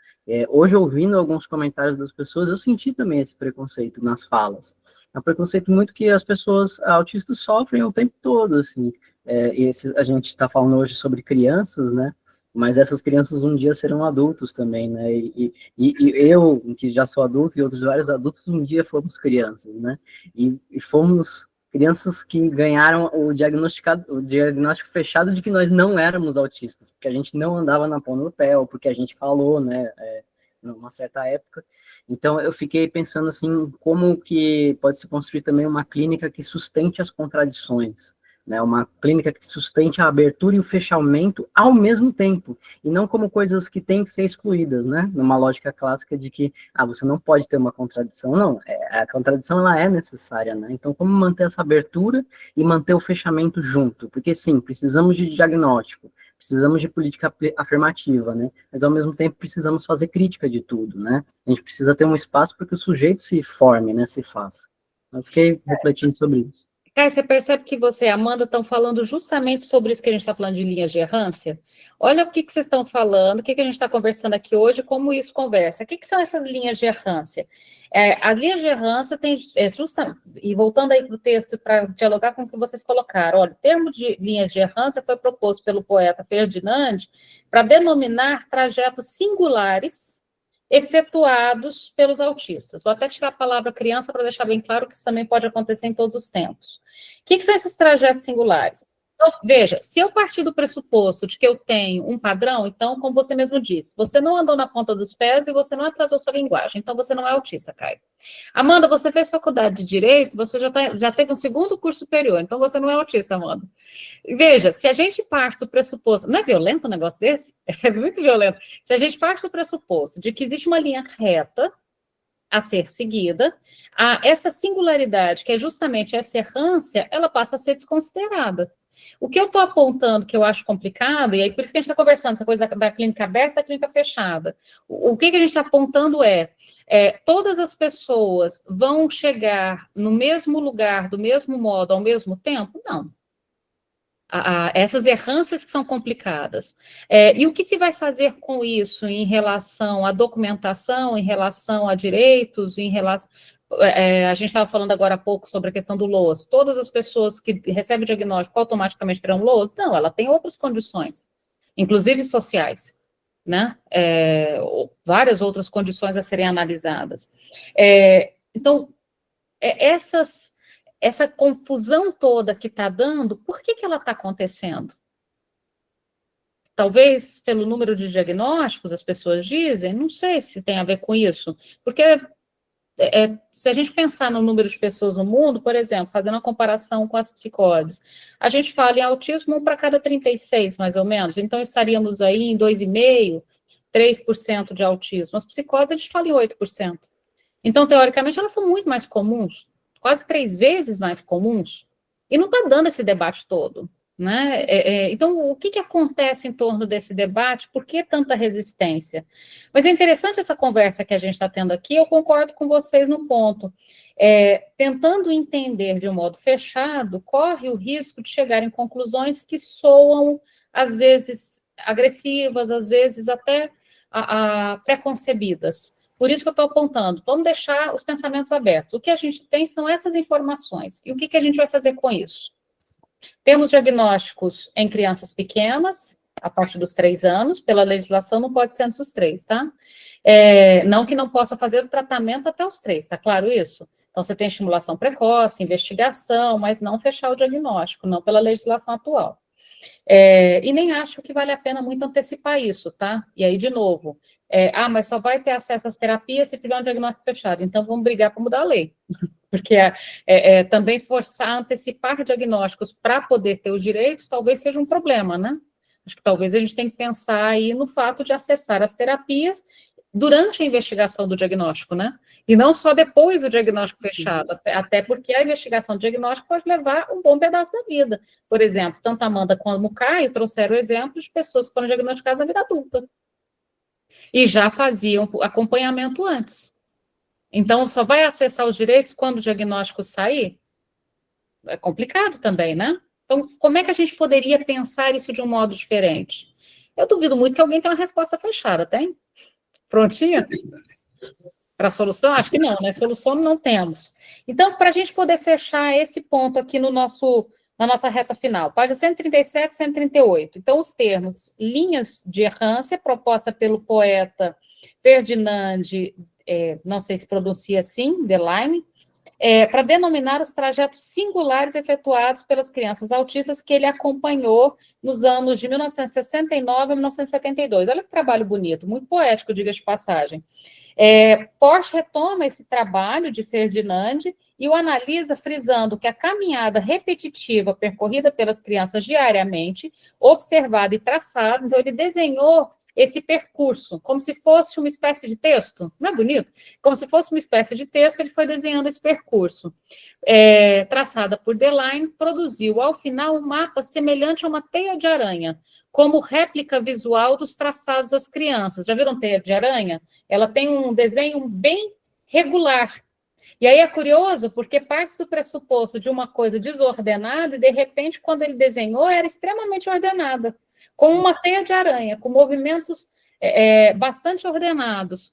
Hoje, ouvindo alguns comentários das pessoas, eu senti também esse preconceito nas falas. É um preconceito muito que as pessoas autistas sofrem o tempo todo, assim. A gente está falando hoje sobre crianças, né? Mas essas crianças um dia serão adultos também, né? E eu, que já sou adulto, e outros vários adultos, um dia fomos crianças, né? E fomos crianças que ganharam o diagnóstico fechado de que nós não éramos autistas, porque a gente não andava na ponta do pé, ou porque a gente falou, né? Numa certa época. Então, eu fiquei pensando, assim, como que pode se construir também uma clínica que sustente as contradições, né, uma clínica que sustente a abertura e o fechamento ao mesmo tempo, e não como coisas que têm que ser excluídas, né, numa lógica clássica de que, você não pode ter uma contradição, não, a contradição, ela é necessária, né, então como manter essa abertura e manter o fechamento junto, porque sim, precisamos de diagnóstico, precisamos de política afirmativa, né, mas ao mesmo tempo precisamos fazer crítica de tudo, né, a gente precisa ter um espaço para que o sujeito se forme, né, se faça. Eu fiquei refletindo sobre isso. Caio, você percebe que você e a Amanda estão falando justamente sobre isso que a gente está falando de linhas de errância? Olha o que vocês estão falando, o que a gente está conversando aqui hoje, como isso conversa. O que são essas linhas de errância? As linhas de errância têm, e voltando aí para o texto, para dialogar com o que vocês colocaram, olha, o termo de linhas de errância foi proposto pelo poeta Ferdinand para denominar trajetos singulares efetuados pelos autistas. Vou até tirar a palavra criança para deixar bem claro que isso também pode acontecer em todos os tempos. O que são esses trajetos singulares? Então, veja, se eu partir do pressuposto de que eu tenho um padrão, então, como você mesmo disse, você não andou na ponta dos pés e você não atrasou sua linguagem, então você não é autista, Caio. Amanda, você fez faculdade de Direito, você já teve um segundo curso superior, então você não é autista, Amanda. Veja, se a gente parte do pressuposto... Não é violento um negócio desse? É muito violento. Se a gente parte do pressuposto de que existe uma linha reta a ser seguida, essa singularidade, que é justamente essa errância, ela passa a ser desconsiderada. O que eu estou apontando, que eu acho complicado, e aí por isso que a gente está conversando, essa coisa da clínica aberta e da clínica fechada. O que a gente está apontando todas as pessoas vão chegar no mesmo lugar, do mesmo modo, ao mesmo tempo? Não. Essas errâncias que são complicadas. E o que se vai fazer com isso em relação à documentação, em relação a direitos, em relação... a gente estava falando agora há pouco sobre a questão do LOAS. Todas as pessoas que recebem diagnóstico automaticamente terão LOAS? Não, ela tem outras condições, inclusive sociais, né? Várias outras condições a serem analisadas. Então, essa confusão toda que está dando, por que ela está acontecendo? Talvez pelo número de diagnósticos, as pessoas dizem, não sei se tem a ver com isso, porque se a gente pensar no número de pessoas no mundo, por exemplo, fazendo uma comparação com as psicoses, a gente fala em autismo 1 para cada 36, mais ou menos, então estaríamos aí em 2,5%, 3% de autismo. As psicoses, a gente fala em 8%. Então, teoricamente, elas são muito mais comuns, quase 3 vezes mais comuns, e não está dando esse debate todo, né? Então, o que acontece em torno desse debate? Por que tanta resistência? Mas é interessante essa conversa que a gente está tendo aqui, eu concordo com vocês no ponto. Tentando entender de um modo fechado, corre o risco de chegar em conclusões que soam, às vezes, agressivas, às vezes até preconcebidas. Por isso que eu estou apontando, vamos deixar os pensamentos abertos. O que a gente tem são essas informações. E o que a gente vai fazer com isso? Temos diagnósticos em crianças pequenas, a partir dos 3 anos, pela legislação não pode ser antes dos 3, tá? Não que não possa fazer o tratamento até os 3, tá claro isso? Então, você tem estimulação precoce, investigação, mas não fechar o diagnóstico, não pela legislação atual. E nem acho que vale a pena muito antecipar isso, tá? E aí, de novo, mas só vai ter acesso às terapias se tiver um diagnóstico fechado, então vamos brigar para mudar a lei, porque também forçar, antecipar diagnósticos para poder ter os direitos, talvez seja um problema, né? Acho que talvez a gente tenha que pensar aí no fato de acessar as terapias durante a investigação do diagnóstico, né? E não só depois do diagnóstico fechado, até porque a investigação do diagnóstico pode levar um bom pedaço da vida. Por exemplo, tanto a Amanda como o Caio trouxeram exemplos de pessoas que foram diagnosticadas na vida adulta e já faziam acompanhamento antes. Então, só vai acessar os direitos quando o diagnóstico sair? É complicado também, né? Então, como é que a gente poderia pensar isso de um modo diferente? Eu duvido muito que alguém tenha uma resposta fechada, tem? Prontinha? Para a solução? Acho que não, né? Solução não temos. Então, para a gente poder fechar esse ponto aqui na nossa reta final, página 137 e 138. Então, os termos linhas de errância, proposta pelo poeta Ferdinand, não sei se pronuncia assim, Delaine, para denominar os trajetos singulares efetuados pelas crianças autistas que ele acompanhou nos anos de 1969 a 1972. Olha que trabalho bonito, muito poético, diga de passagem. Porte retoma esse trabalho de Ferdinand e o analisa frisando que a caminhada repetitiva percorrida pelas crianças diariamente, observada e traçada, então ele desenhou esse percurso, como se fosse uma espécie de texto, não é bonito? Como se fosse uma espécie de texto, ele foi desenhando esse percurso. Traçada por Delaine, produziu, ao final, um mapa semelhante a uma teia de aranha, como réplica visual dos traçados das crianças. Já viram teia de aranha? Ela tem um desenho bem regular. E aí é curioso, porque parte do pressuposto de uma coisa desordenada, e, de repente, quando ele desenhou, era extremamente ordenada, com uma teia de aranha, com movimentos bastante ordenados.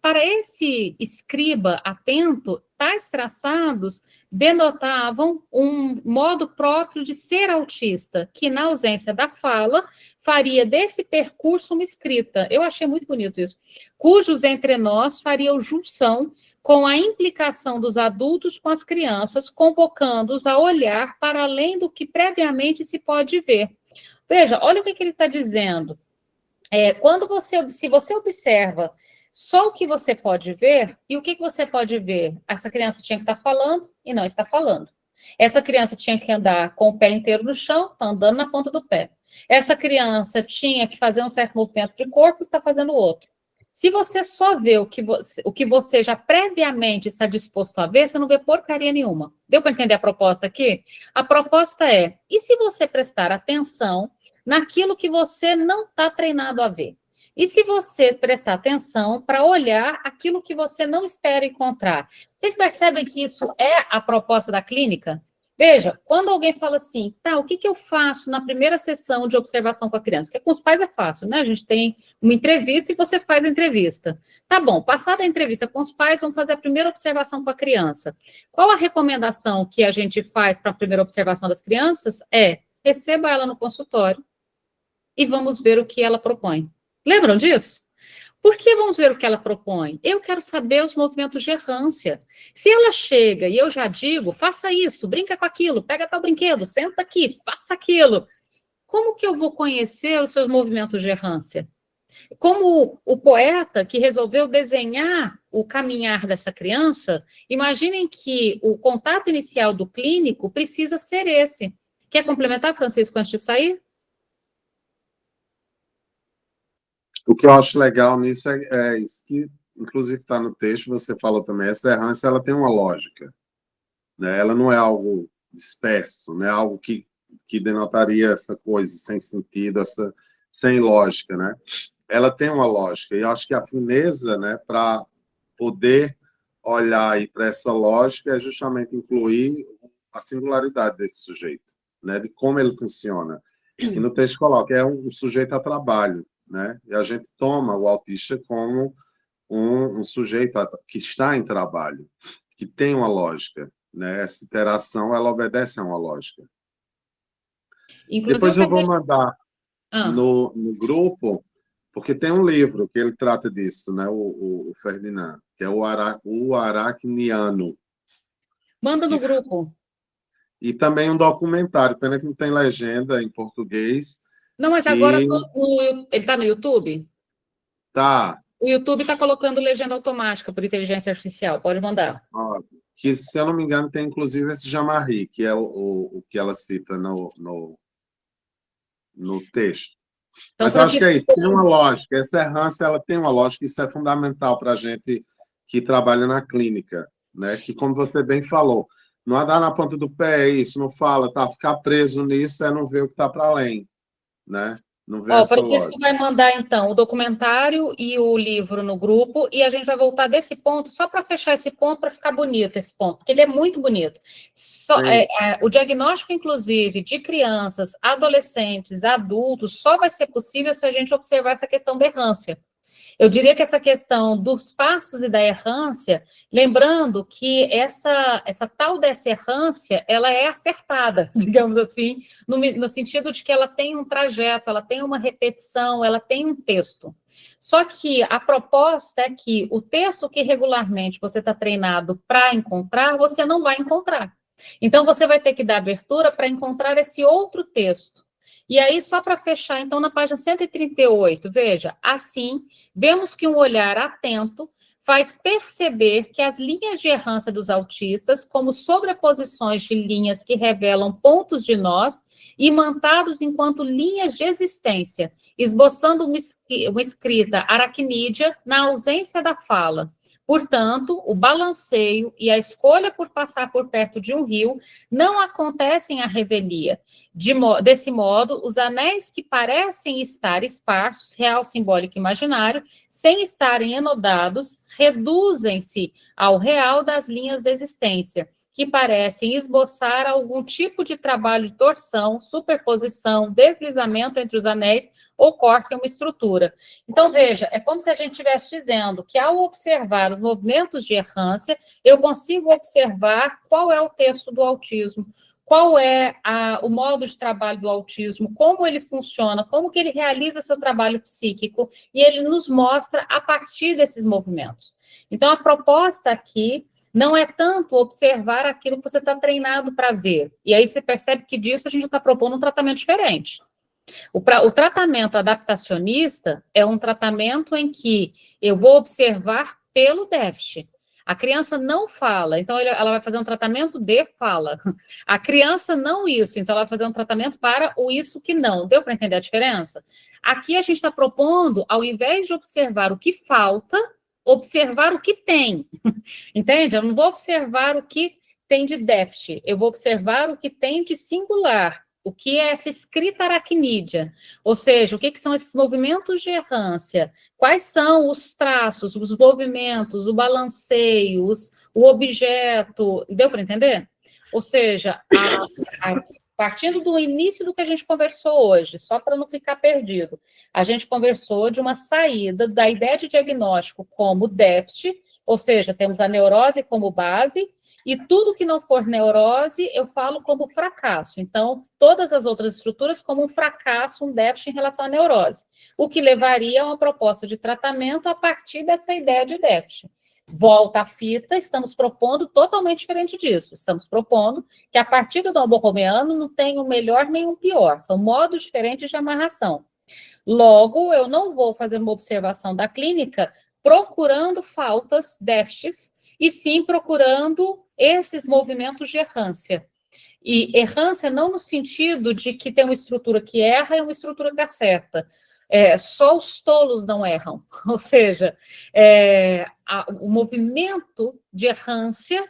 Para esse escriba atento, tais traçados denotavam um modo próprio de ser autista, que, na ausência da fala, faria desse percurso uma escrita. Eu achei muito bonito isso. Cujos entre nós fariam junção com a implicação dos adultos com as crianças, convocando-os a olhar para além do que previamente se pode ver. Veja, olha o que ele está dizendo. Se você observa só o que você pode ver, e o que você pode ver? Essa criança tinha que estar falando e não está falando. Essa criança tinha que andar com o pé inteiro no chão, está andando na ponta do pé. Essa criança tinha que fazer um certo movimento de corpo, está fazendo outro. Se você só vê o que você já previamente está disposto a ver, você não vê porcaria nenhuma. Deu para entender a proposta aqui? A proposta e se você prestar atenção naquilo que você não está treinado a ver? E se você prestar atenção para olhar aquilo que você não espera encontrar? Vocês percebem que isso é a proposta da clínica? Veja, quando alguém fala assim, o que eu faço na primeira sessão de observação com a criança? Porque com os pais é fácil, né? A gente tem uma entrevista e você faz a entrevista. Tá bom, passada a entrevista com os pais, vamos fazer a primeira observação com a criança. Qual a recomendação que a gente faz para a primeira observação das crianças? Receba ela no consultório e vamos ver o que ela propõe. Lembram disso? Por que vamos ver o que ela propõe? Eu quero saber os movimentos de errância. Se ela chega e eu já digo, faça isso, brinca com aquilo, pega tal brinquedo, senta aqui, faça aquilo. Como que eu vou conhecer os seus movimentos de errância? Como o poeta que resolveu desenhar o caminhar dessa criança, imaginem que o contato inicial do clínico precisa ser esse. Quer complementar, Francisco, antes de sair? O que eu acho legal nisso é isso que, inclusive, está no texto, você falou também, essa errância ela tem uma lógica, né? Ela não é algo disperso, não é algo que denotaria essa coisa sem sentido, sem lógica, né? Ela tem uma lógica, e eu acho que a fineza, né, para poder olhar para essa lógica é justamente incluir a singularidade desse sujeito, né, de como ele funciona. E no texto coloca, um sujeito a trabalho, né? E a gente toma o autista como um sujeito que está em trabalho, que tem uma lógica, né? Essa interação, ela obedece a uma lógica. Inclusive, depois eu vou mandar no grupo, porque tem um livro que ele trata disso, né? O Ferdinand, que é o Aracniano. Manda no grupo. E também um documentário, pena que não tem legenda em português. Não, mas agora ele está no YouTube? Tá. O YouTube está colocando legenda automática por inteligência artificial, pode mandar. Que, se eu não me engano, tem inclusive esse Jamari, que é o que ela cita no no texto. Então, Mas eu acho que é isso, tem uma lógica. Essa errância ela tem uma lógica, isso é fundamental para a gente que trabalha na clínica, né? Que, como você bem falou, não andar na ponta do pé, é isso, não fala, tá? Ficar preso nisso é não ver o que está para além, né? Não ver Ó, o essa Francisco lógica. vai mandar, então, o documentário e o livro no grupo, e a gente vai voltar desse ponto, só para fechar esse ponto, para ficar bonito esse ponto, porque ele é muito bonito. O diagnóstico, inclusive, de crianças, adolescentes, adultos, só vai ser possível se a gente observar essa questão da errância. Eu diria que essa questão dos passos e da errância, lembrando que essa tal dessa errância, ela é acertada, digamos assim, no sentido de que ela tem um trajeto, ela tem uma repetição, ela tem um texto. Só que a proposta é que o texto que regularmente você está treinado para encontrar, você não vai encontrar. Então, você vai ter que dar abertura para encontrar esse outro texto. E aí, só para fechar, então, na página 138, veja, assim, vemos que um olhar atento faz perceber que as linhas de errância dos autistas, como sobreposições de linhas que revelam pontos de nós, imantados enquanto linhas de existência, esboçando uma escrita aracnídea na ausência da fala. Portanto, o balanceio e a escolha por passar por perto de um rio não acontecem à revelia. Desse modo, os anéis que parecem estar esparsos, real, simbólico e imaginário, sem estarem enodados, reduzem-se ao real das linhas da existência, que parecem esboçar algum tipo de trabalho de torção, superposição, deslizamento entre os anéis ou corte em uma estrutura. Então, veja, é como se a gente estivesse dizendo que, ao observar os movimentos de errância, eu consigo observar qual é o texto do autismo, qual é o modo de trabalho do autismo, como ele funciona, como que ele realiza seu trabalho psíquico, e ele nos mostra a partir desses movimentos. Então, a proposta aqui não é tanto observar aquilo que você está treinado para ver. E aí você percebe que disso a gente está propondo um tratamento diferente. O tratamento adaptacionista é um tratamento em que eu vou observar pelo déficit. A criança não fala, então ela vai fazer um tratamento de fala. A criança não isso, então ela vai fazer um tratamento para o isso que não. Deu para entender a diferença? Aqui a gente está propondo, ao invés de observar o que falta, observar o que tem, entende? Eu não vou observar o que tem de déficit, eu vou observar o que tem de singular, o que é essa escrita aracnídea, ou seja, o que são esses movimentos de errância, quais são os traços, os movimentos, o balanceio, o objeto, deu para entender? Ou seja, partindo do início do que a gente conversou hoje, só para não ficar perdido, a gente conversou de uma saída da ideia de diagnóstico como déficit, ou seja, temos a neurose como base, e tudo que não for neurose, eu falo como fracasso. Então, todas as outras estruturas como um fracasso, um déficit em relação à neurose, o que levaria a uma proposta de tratamento a partir dessa ideia de déficit. Volta à fita, estamos propondo totalmente diferente disso. Estamos propondo que a partir do borromeano não tem um melhor nem um pior, são modos diferentes de amarração. Logo, eu não vou fazer uma observação da clínica procurando faltas, déficits, e sim procurando esses movimentos de errância. E errância não no sentido de que tem uma estrutura que erra e uma estrutura que acerta. Só os tolos não erram. Ou seja, o movimento de errância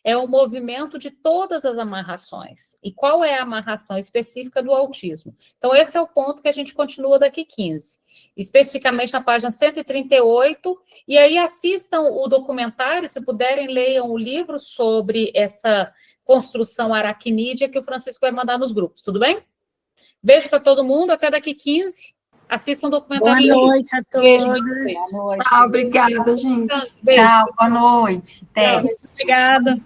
é o movimento de todas as amarrações. E qual é a amarração específica do autismo? Então, esse é o ponto que a gente continua daqui 15. Especificamente na página 138, e aí assistam o documentário, se puderem, leiam o livro sobre essa construção aracnídea que o Francisco vai mandar nos grupos, tudo bem? Beijo para todo mundo, até daqui 15. Assistam o documentário. Boa noite a todos. Beijo, boa noite. Obrigada, gente. Beijo. Tchau, boa noite. Até. Obrigada.